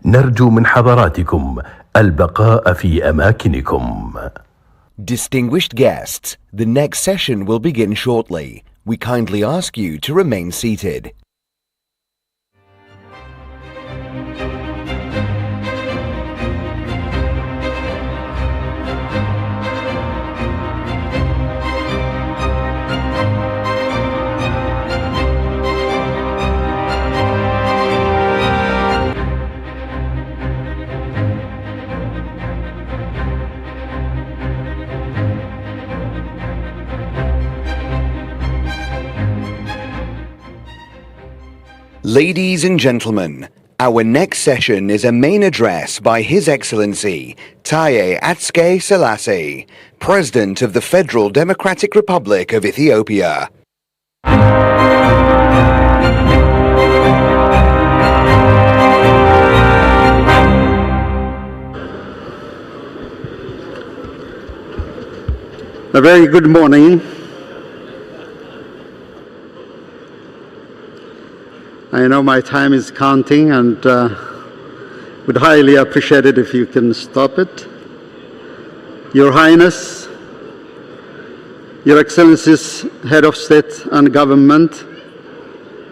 نرجو من حضراتكم البقاء في أماكنكم. Distinguished guests, the next session will begin shortly. We kindly ask you to remain seated. Ladies and gentlemen, Our next session is a main address by His Excellency Taye Atske Selassie, President of the Federal Democratic Republic of Ethiopia. A very good morning. I know my time is counting and would highly appreciate it if you can stop it. Your Highness, Your Excellencies, Head of State and Government,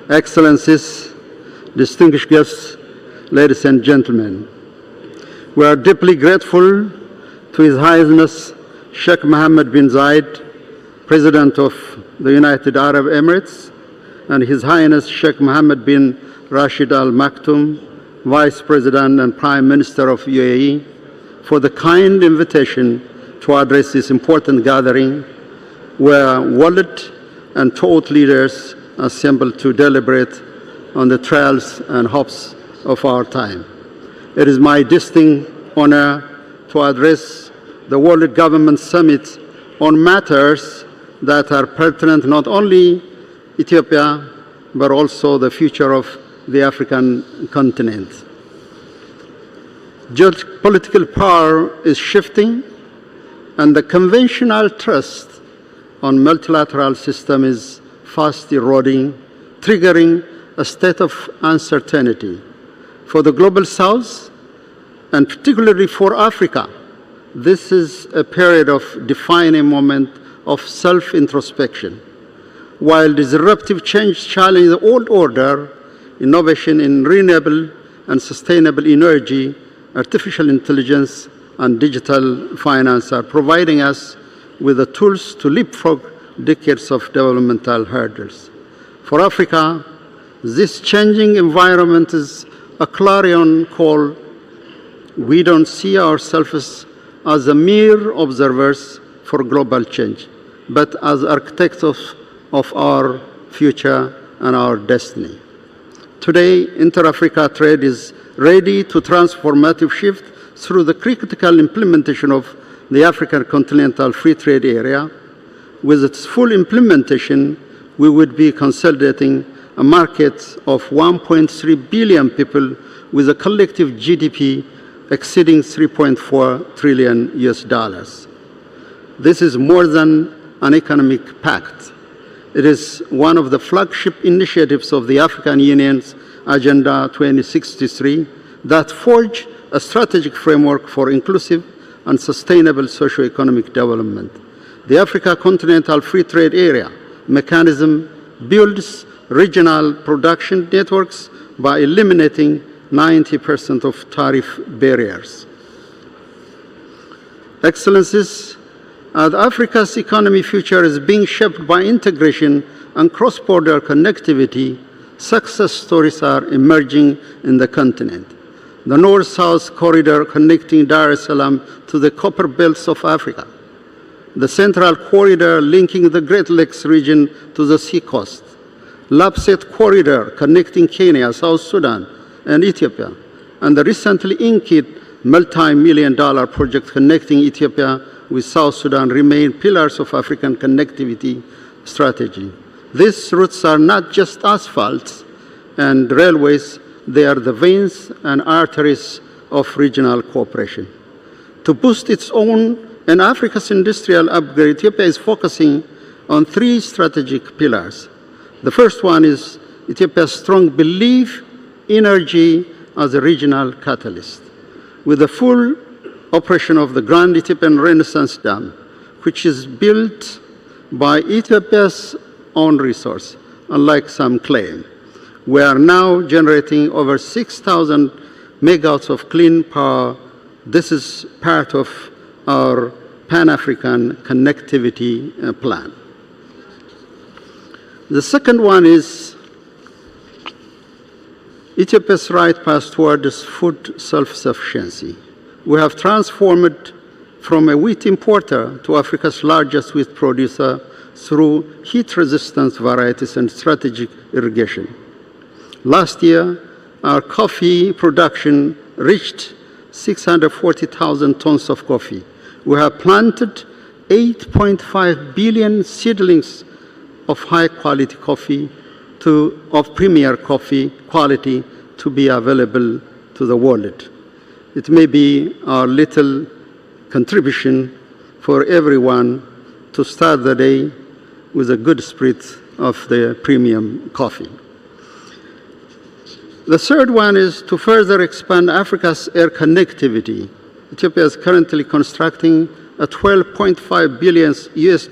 Excellencies, distinguished guests, ladies and gentlemen, we are deeply grateful to His Highness Sheikh Mohammed bin Zayed, President of the United Arab Emirates, and His Highness Sheikh Mohammed bin Rashid Al Maktoum, Vice President and Prime Minister of UAE, for the kind invitation to address this important gathering where world and thought leaders assemble to deliberate on the trials and hopes of our time. It is my distinct honor to address the World Government Summit on matters that are pertinent not only Ethiopia, but also the future of the African continent. Geopolitical power is shifting, and the conventional trust on multilateral system is fast eroding, triggering a state of uncertainty. For the Global South, and particularly for Africa, this is a period of defining moment of self-introspection. While disruptive change challenges the old order, innovation in renewable and sustainable energy, artificial intelligence, and digital finance are providing us with the tools to leapfrog decades of developmental hurdles. For Africa, this changing environment is a clarion call. We don't see ourselves as a mere observers for global change, but as architects of our future and our destiny. Today, inter-Africa trade is ready to transformative shift through the critical implementation of the African Continental Free Trade Area. With its full implementation, we would be consolidating a market of 1.3 billion people with a collective GDP exceeding $3.4 trillion US. This is more than an economic pact. It is one of the flagship initiatives of the African Union's Agenda 2063 that forge a strategic framework for inclusive and sustainable socio-economic development. The Africa Continental Free Trade Area mechanism builds regional production networks by eliminating 90% of tariff barriers. Excellencies, as Africa's economic future is being shaped by integration and cross-border connectivity, success stories are emerging in the continent. The North-South corridor connecting Dar es Salaam to the copper belts of Africa, the Central Corridor linking the Great Lakes region to the seacoast, Lapset Corridor connecting Kenya, South Sudan, and Ethiopia, and the recently inked multi-million-dollar project connecting Ethiopia with South Sudan remain pillars of African connectivity strategy. These routes are not just asphalt and railways, they are the veins and arteries of regional cooperation. To boost its own and Africa's industrial upgrade, Ethiopia is focusing on three strategic pillars. The first one is Ethiopia's strong belief in energy as a regional catalyst. With the full operation of the Grand Ethiopian Renaissance Dam, which is built by Ethiopia's own resource, unlike some claim, we are now generating over 6,000 megawatts of clean power. This is part of our Pan-African connectivity plan. The second one is Ethiopia's right path towards food self-sufficiency. We have transformed from a wheat importer to Africa's largest wheat producer through heat-resistant varieties and strategic irrigation. Last year, our coffee production reached 640,000 tons of coffee. We have planted 8.5 billion seedlings of high-quality coffee, of premier coffee quality, to be available to the world. It may be our little contribution for everyone to start the day with a good spirit of the premium coffee. The third one is to further expand Africa's air connectivity. Ethiopia is currently constructing a $12.5 billion US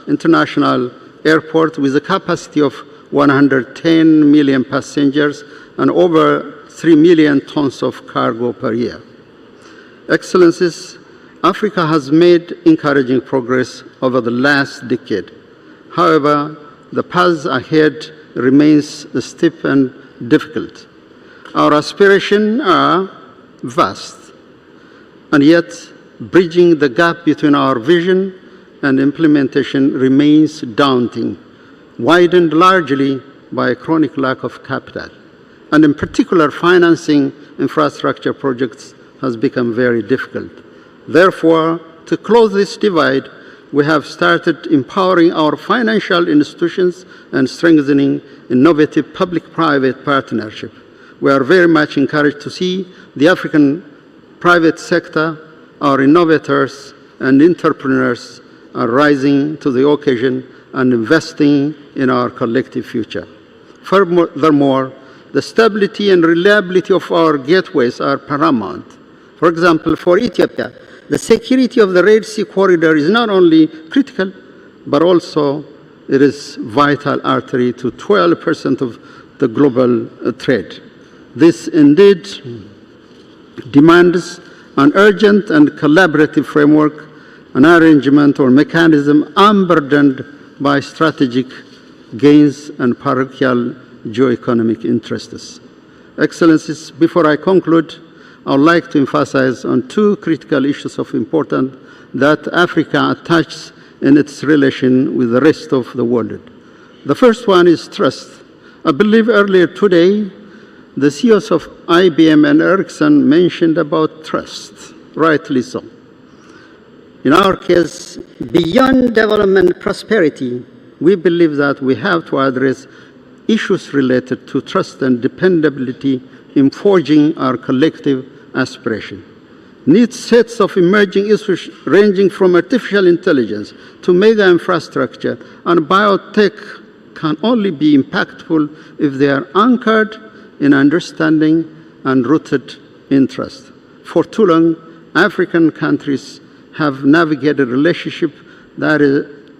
international airport with a capacity of 110 million passengers and over 3 million tons of cargo per year. Excellencies, Africa has made encouraging progress over the last decade. However, the path ahead remains steep and difficult. Our aspirations are vast, and yet bridging the gap between our vision and implementation remains daunting, widened largely by a chronic lack of capital. And in particular, financing infrastructure projects has become very difficult. Therefore, to close this divide, we have started empowering our financial institutions and strengthening innovative public-private partnership. We are very much encouraged to see the African private sector, our innovators and entrepreneurs are rising to the occasion and investing in our collective future. Furthermore, the stability and reliability of our gateways are paramount. For example, for Ethiopia, the security of the Red Sea corridor is not only critical, but also it is vital artery to 12% of the global trade. This indeed demands an urgent and collaborative framework, an arrangement or mechanism unburdened by strategic gains and parochial geo-economic interests. Excellencies, before I conclude, I would like to emphasize on two critical issues of importance that Africa attaches in its relation with the rest of the world. The first one is trust. I believe earlier today, the CEOs of IBM and Ericsson mentioned about trust, rightly so. In our case, beyond development prosperity, we believe that we have to address issues related to trust and dependability in forging our collective aspiration. New sets of emerging issues ranging from artificial intelligence to mega infrastructure and biotech can only be impactful if they are anchored in understanding and rooted in trust. For too long, African countries have navigated relationships that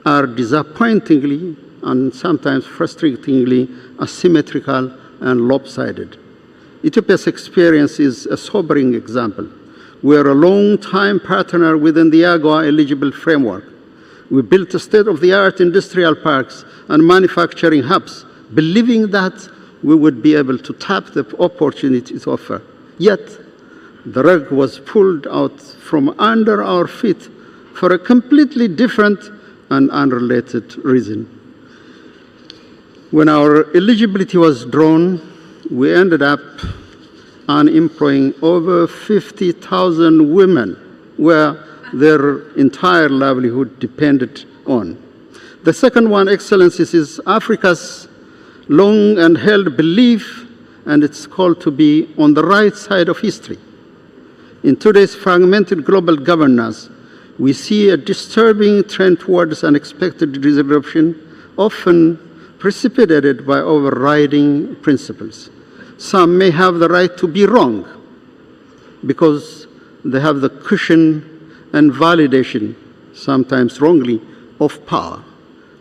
are disappointingly and sometimes frustratingly asymmetrical and lopsided. Ethiopia's experience is a sobering example. We are a long-time partner within the AGOA eligible framework. We built state-of-the-art industrial parks and manufacturing hubs, believing that we would be able to tap the opportunities offered. Yet, the rug was pulled out from under our feet for a completely different and unrelated reason. When our eligibility was drawn, we ended up unemploying over 50,000 women where their entire livelihood depended on. The second one, Excellencies, is Africa's long and held belief, and it's called to be on the right side of history. In today's fragmented global governance, we see a disturbing trend towards unexpected disruption, often precipitated by overriding principles. Some may have the right to be wrong because they have the cushion and validation, sometimes wrongly, of power.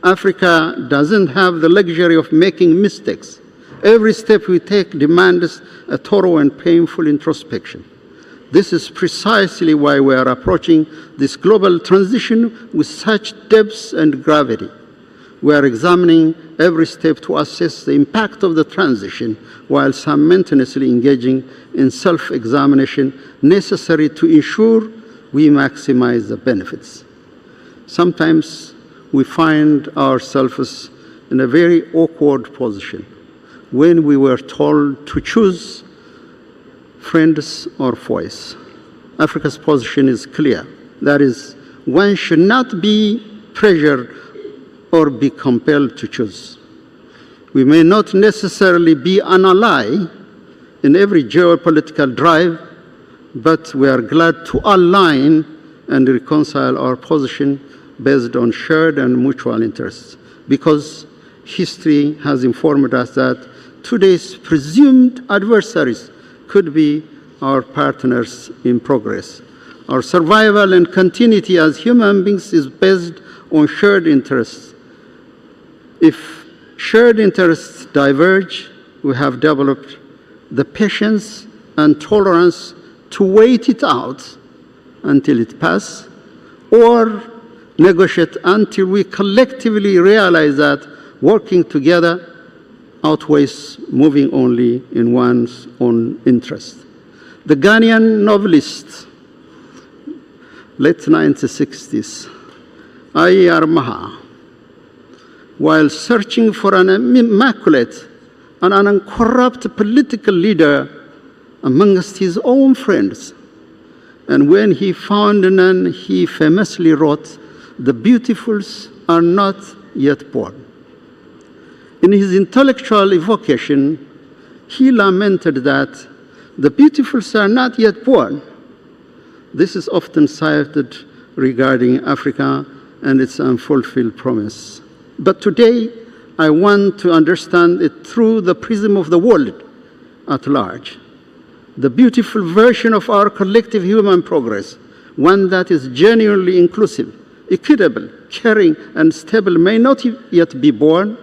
Africa doesn't have the luxury of making mistakes. Every step we take demands a thorough and painful introspection. This is precisely why we are approaching this global transition with such depth and gravity. We are examining every step to assess the impact of the transition while simultaneously engaging in self-examination necessary to ensure we maximize the benefits. Sometimes we find ourselves in a very awkward position. when we were told to choose friends or foes. Africa's position is clear. That is, one should not be pressured or be compelled to choose. We may not necessarily be an ally in every geopolitical drive, but we are glad to align and reconcile our position based on shared and mutual interests, because history has informed us that today's presumed adversaries could be our partners in progress. Our survival and continuity as human beings is based on shared interests. If shared interests diverge, we have developed the patience and tolerance to wait it out until it passes, or negotiate until we collectively realize that working together outweighs moving only in one's own interest. The Ghanaian novelist, late 1960s, I.R. Maha, while searching for an immaculate and an uncorrupt political leader amongst his own friends, and when he found none, he famously wrote, "The beautifuls are not yet born." In his intellectual evocation, he lamented that the beautifuls are not yet born. This is often cited regarding Africa and its unfulfilled promise. But today, I want to understand it through the prism of the world at large. The beautiful version of our collective human progress, one that is genuinely inclusive, equitable, caring, and stable, may not yet be born.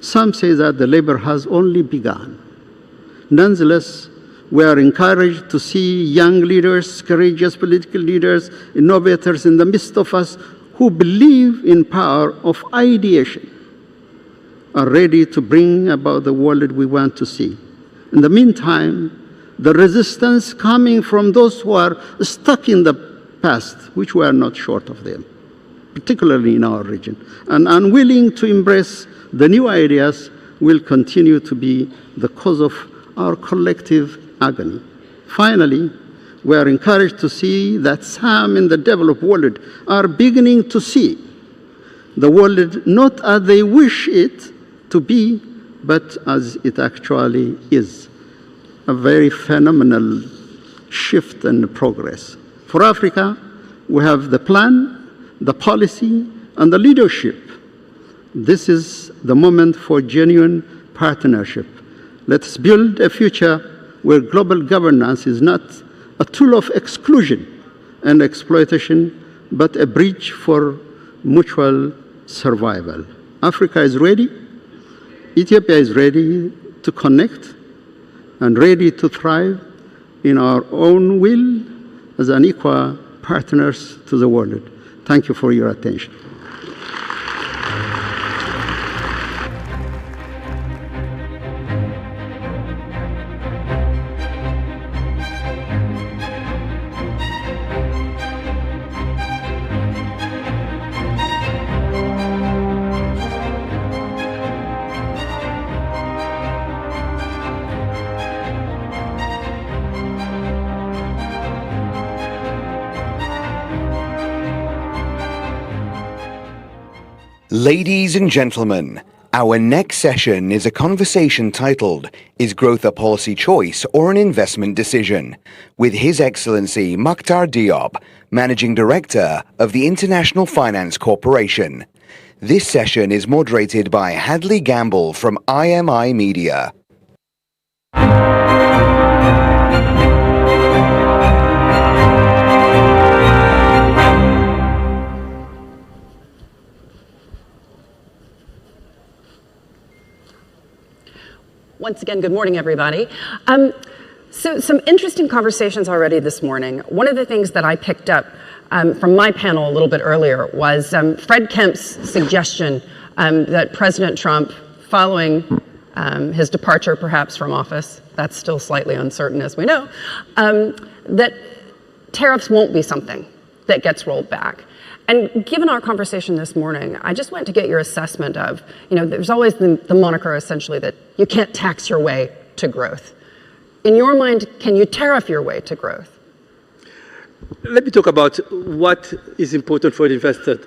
Some say that the labor has only begun. Nonetheless, we are encouraged to see young leaders, courageous political leaders, innovators in the midst of us who believe in power of ideation, are ready to bring about the world we want to see. In the meantime, the resistance coming from those who are stuck in the past, which we are not short of them, particularly in our region, and unwilling to embrace the new ideas, will continue to be the cause of our collective agony. Finally, we are encouraged to see that some in the developed world are beginning to see the world not as they wish it to be, but as it actually is. A very phenomenal shift and progress. For Africa, we have the plan, the policy, and the leadership. This is the moment for genuine partnership. Let's build a future where global governance is not a tool of exclusion and exploitation, but a bridge for mutual survival. Africa is ready. Ethiopia is ready to connect and ready to thrive in our own will as an equal partners to the world. Thank you for your attention. Ladies and gentlemen, our next session is a conversation titled, "Is Growth a Policy Choice or an Investment Decision?" with His Excellency Makhtar Diop, Managing Director of the International Finance Corporation. This session is moderated by Hadley Gamble from IMI Media. Once again, good morning, everybody. So some interesting conversations already this morning. One of the things that I picked up from my panel a little bit earlier was Fred Kemp's suggestion that President Trump, following his departure perhaps from office, that's still slightly uncertain as we know, that tariffs won't be something that gets rolled back. And given our conversation this morning, I just went to get your assessment of, there's always the moniker essentially that you can't tax your way to growth. In your mind, can you tariff your way to growth? Let me talk about what is important for investors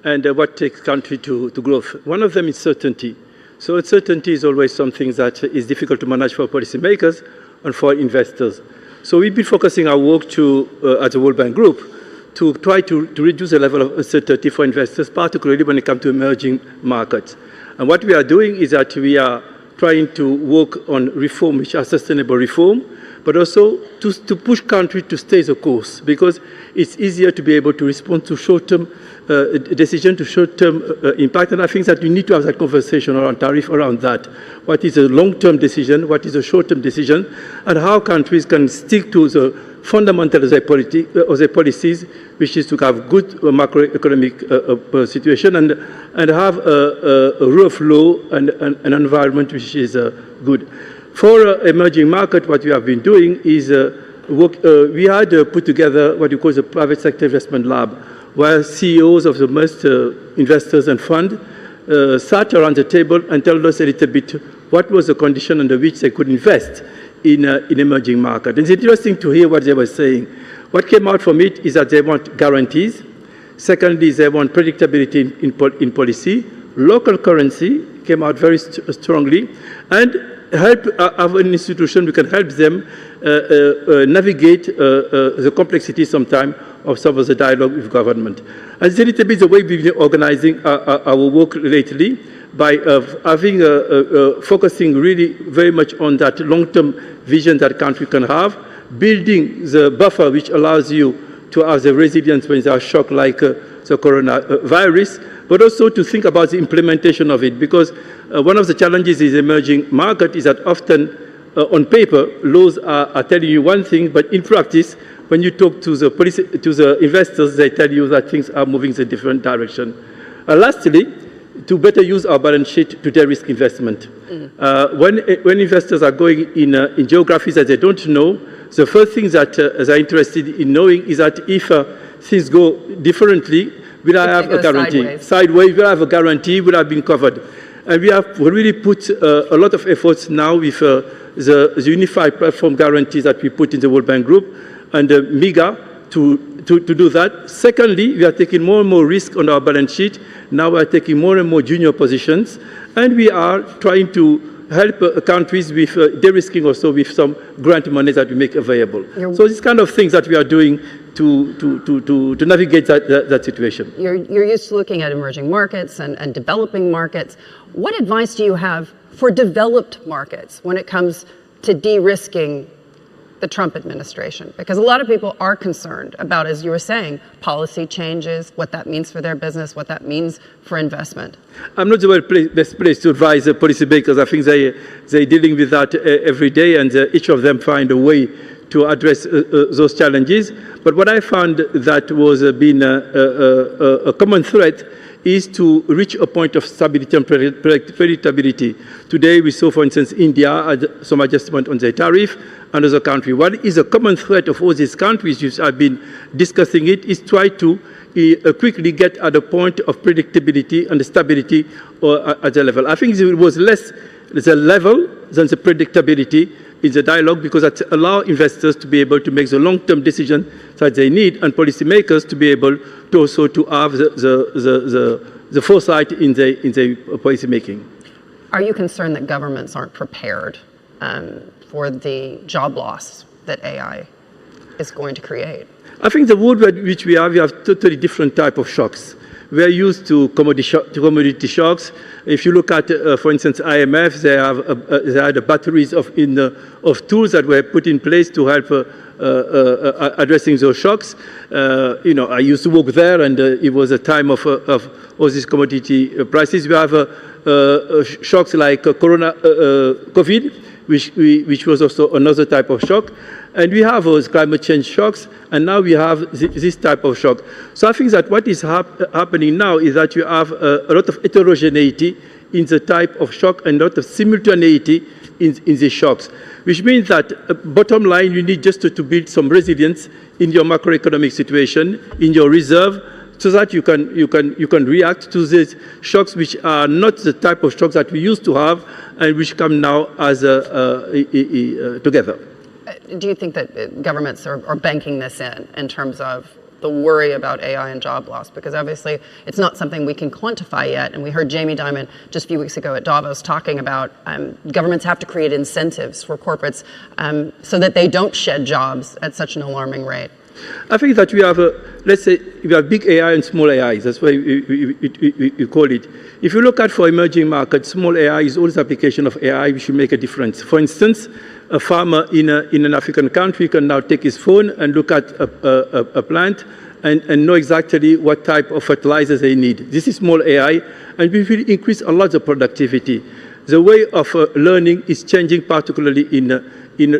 and what takes country to growth. One of them is certainty. So uncertainty is always something that is difficult to manage for policymakers and for investors. So we've been focusing our work as a World Bank Group to try to reduce the level of uncertainty for investors, particularly when it comes to emerging markets. And what we are doing is that we are trying to work on reform, which are sustainable reform, but also to push countries to stay the course, because it's easier to be able to respond to short-term decision, to short-term impact. And I think that we need to have that conversation around tariff, around that. What is a long-term decision? What is a short-term decision? And how countries can stick to the fundamental of their policies, which is to have good macroeconomic situation and have a rule of law and an environment which is good. For emerging market, what we have been doing is we had put together what you call the private sector investment lab, where CEOs of the most investors and funds sat around the table and told us a little bit what was the condition under which they could invest in emerging market. It's interesting to hear what they were saying. What came out from it is that they want guarantees. Secondly, they want predictability in policy. Local currency came out very strongly, and help of an institution, we can help them navigate the complexity sometimes of some of the dialogue with government. And it's a little bit the way we've been organizing our work lately, by focusing really very much on that long-term vision that country can have, building the buffer which allows you to have the resilience when there are shocks like the coronavirus, but also to think about the implementation of it, because one of the challenges in the emerging market is that often on paper laws are telling you one thing, but in practice when you talk to the investors, they tell you that things are moving in a different direction. Lastly, to better use our balance sheet to de-risk investment. When investors are going in geographies that they don't know, the first thing that they're interested in knowing is that if things go differently, will I have a guarantee? Sideways, will I have a guarantee? Will I have been covered? And we have really put a lot of efforts now with the unified platform guarantees that we put in the World Bank Group and MIGA to do that. Secondly, we are taking more and more risk on our balance sheet. Now we are taking more and more junior positions, and we are trying to help countries with de-risking also with some grant money that we make available. So these kind of things that we are doing to navigate that situation. You're used to looking at emerging markets and developing markets. What advice do you have for developed markets when it comes to de-risking the Trump administration? Because a lot of people are concerned about, as you were saying, policy changes, what that means for their business, what that means for investment. I'm not the best place to advise policymakers. I think they're dealing with that every day, and each of them find a way to address those challenges. But what I found that was been a common thread is to reach a point of stability and predictability. Today we saw, for instance, India had some adjustment on their tariff. Another country. What is a common threat of all these countries, which I've been discussing it, is try to quickly get at a point of predictability and stability at the level. I think it was less the level than the predictability in the dialogue, because that allows investors to be able to make the long-term decision that they need, and policymakers to be able to also to have the foresight in their policy making. Are you concerned that governments aren't prepared for the job loss that AI is going to create? I think the world which we have totally different type of shocks. We are used to commodity shocks. If you look at, for instance, IMF, they had batteries of tools that were put in place to help addressing those shocks. I used to work there, and it was a time of all these commodity prices. We have shocks like COVID, which was also another type of shock. And we have those climate change shocks, and now we have this type of shock. So I think that what is happening now is that you have a lot of heterogeneity in the type of shock and a lot of simultaneity in the shocks, which means that bottom line, you need just to build some resilience in your macroeconomic situation, in your reserve, so that you can react to these shocks, which are not the type of shocks that we used to have and which come now as together. Do you think that governments are banking this in terms of the worry about AI and job loss? Because obviously it's not something we can quantify yet. And we heard Jamie Dimon just a few weeks ago at Davos talking about governments have to create incentives for corporates so that they don't shed jobs at such an alarming rate. I think that we have, let's say, we have big AI and small AI. That's why we call it. If you look at for emerging markets, small AI is always application of AI which should make a difference. For instance, a farmer in an African country can now take his phone and look at a plant and know exactly what type of fertilizers they need. This is small AI, and we will increase a lot of productivity. The way of learning is changing, particularly in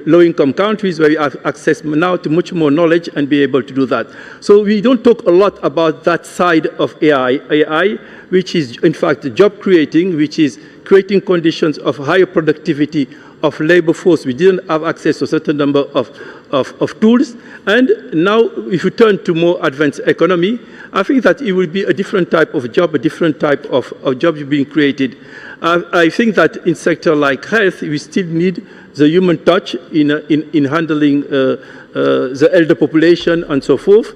low-income countries where we have access now to much more knowledge and be able to do that. So we don't talk a lot about that side of AI, which is in fact job creating, which is creating conditions of higher productivity of labor force. We didn't have access to a certain number of tools. And now if you turn to more advanced economy, I think that it will be a different type of job, a different type of jobs being created. I think that in sector like health, we still need the human touch in handling the elder population and so forth.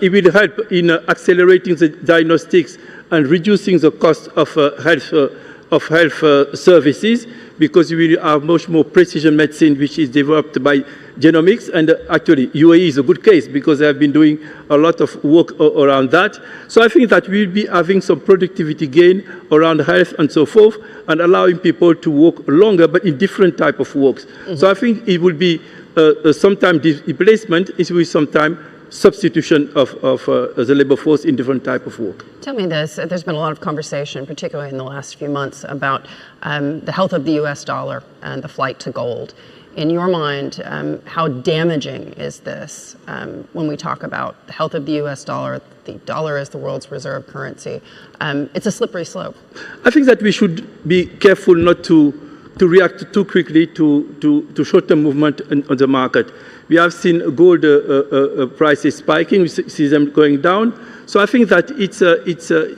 It will help in accelerating the diagnostics and reducing the cost of health services, because we will have much more precision medicine which is developed by genomics. And actually UAE is a good case because they have been doing a lot of work around that. So I think that we'll be having some productivity gain around health and so forth, and allowing people to work longer but in different type of works. So I think it will be sometime replacement, it will be sometime substitution of the labor force in different type of work. Tell me this, there's been a lot of conversation, particularly in the last few months, about the health of the US dollar and the flight to gold. In your mind, how damaging is this when we talk about the health of the US dollar? The dollar is the world's reserve currency. It's a slippery slope. I think that we should be careful not to react too quickly to short-term movement on the market. We have seen gold prices spiking, we see them going down. So I think that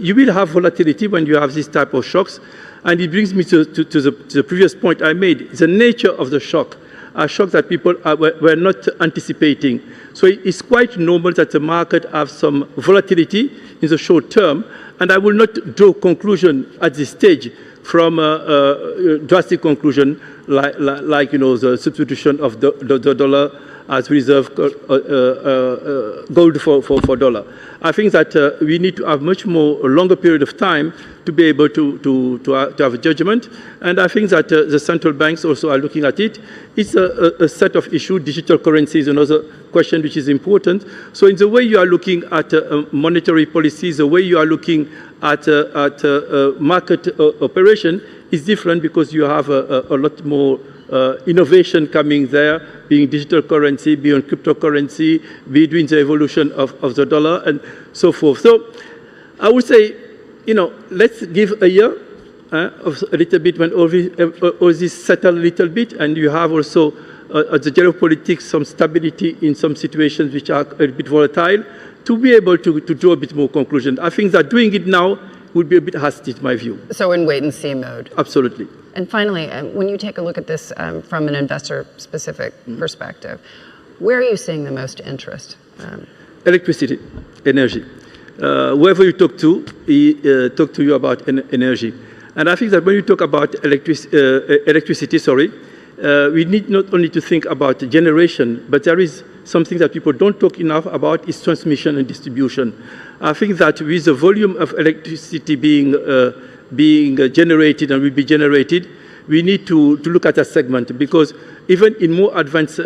you will have volatility when you have this type of shocks. And it brings me to the previous point I made. The nature of the shock, a shock that people were not anticipating. So it's quite normal that the market have some volatility in the short term. And I will not draw conclusion at this stage from a drastic conclusion like the substitution of the dollar as reserve gold for dollar. I think that we need to have much more a longer period of time to be able to have a judgment. And I think that the central banks also are looking at it. It's a set of issues. Digital currency is another question which is important. So in the way you are looking at monetary policies, the way you are looking at market operation is different, because you have a lot more innovation coming there, being digital currency, being cryptocurrency, being the evolution of the dollar and so forth. So I would say, let's give a year of a little bit when all this settle a little bit, and you have also the geopolitics, some stability in some situations which are a bit volatile, to be able to draw a bit more conclusion. I think that doing it now would be a bit hasty, in my view. So in wait-and-see mode. Absolutely. And finally, when you take a look at this from an investor-specific perspective, where are you seeing the most interest? Electricity, energy. Whoever you talk to, he talk to you about energy. And I think that when you talk about electricity, we need not only to think about generation, but there is something that people don't talk enough about, is transmission and distribution. I think that with the volume of electricity being generated and will be generated, we need to look at a segment, because even in more advanced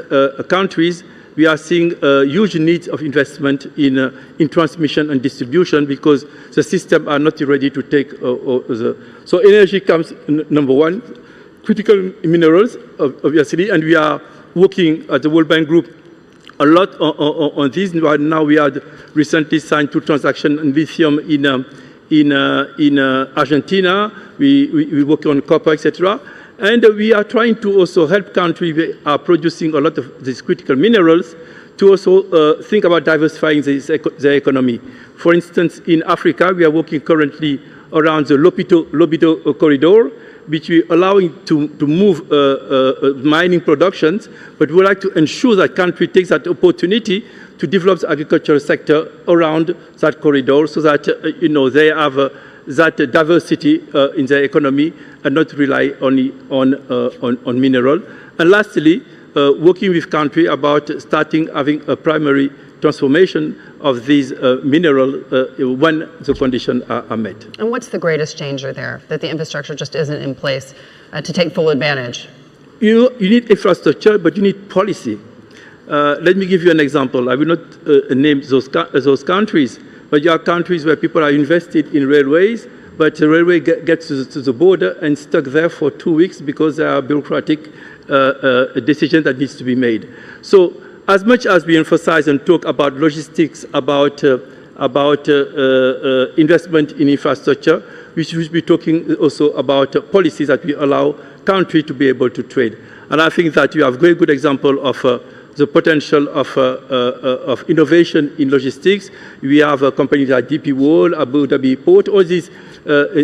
countries, we are seeing huge needs of investment in transmission and distribution, because the systems are not ready to take So energy comes number one, critical minerals, obviously, and we are working at the World Bank Group a lot on this. Now we had recently signed 2 transactions in lithium in Argentina. We work on copper, etc. And we are trying to also help countries that are producing a lot of these critical minerals to also think about diversifying their economy. For instance, in Africa, we are working currently around the Lobito corridor, which we allowing to move mining productions, but we would like to ensure that country takes that opportunity to develop the agricultural sector around that corridor, so that they have that diversity in their economy and not rely only on mineral. And lastly, working with country about having a primary transformation of these mineral when the conditions are met. And what's the greatest danger there, that the infrastructure just isn't in place to take full advantage? You need infrastructure, but you need policy. Let me give you an example. I will not name those countries, but you have countries where people are invested in railways, but the railway gets to the border and stuck there for 2 weeks because there are bureaucratic decisions that needs to be made. So as much as we emphasize and talk about logistics, about investment in infrastructure, we should be talking also about policies that we allow country to be able to trade. And I think that you have a very good example of the potential of innovation in logistics. We have companies like DP World, Abu Dhabi Port, all these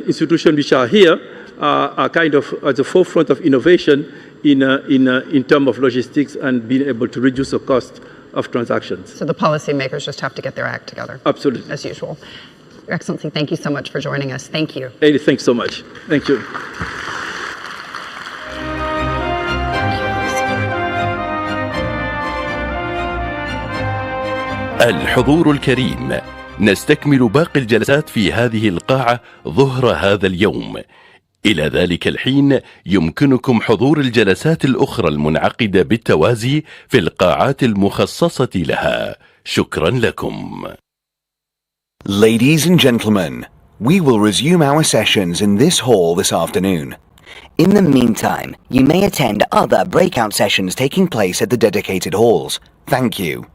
institutions which are here are kind of at the forefront of innovation in terms of logistics and being able to reduce the cost of transactions. So the policymakers just have to get their act together. Absolutely. As usual. Your Excellency, thank you so much for joining us. Thank you. Hey, thanks so much. Thank you. الحضور الكريم، نستكمل باقي الجلسات في هذه القاعة ظهر هذا اليوم. إلى ذلك الحين يمكنكم حضور الجلسات الأخرى المنعقدة بالتوازي في القاعات المخصصة لها. شكرا لكم. Ladies and gentlemen, we will resume our sessions in this hall this afternoon. In the meantime, you may attend other breakout sessions taking place at the dedicated halls. Thank you.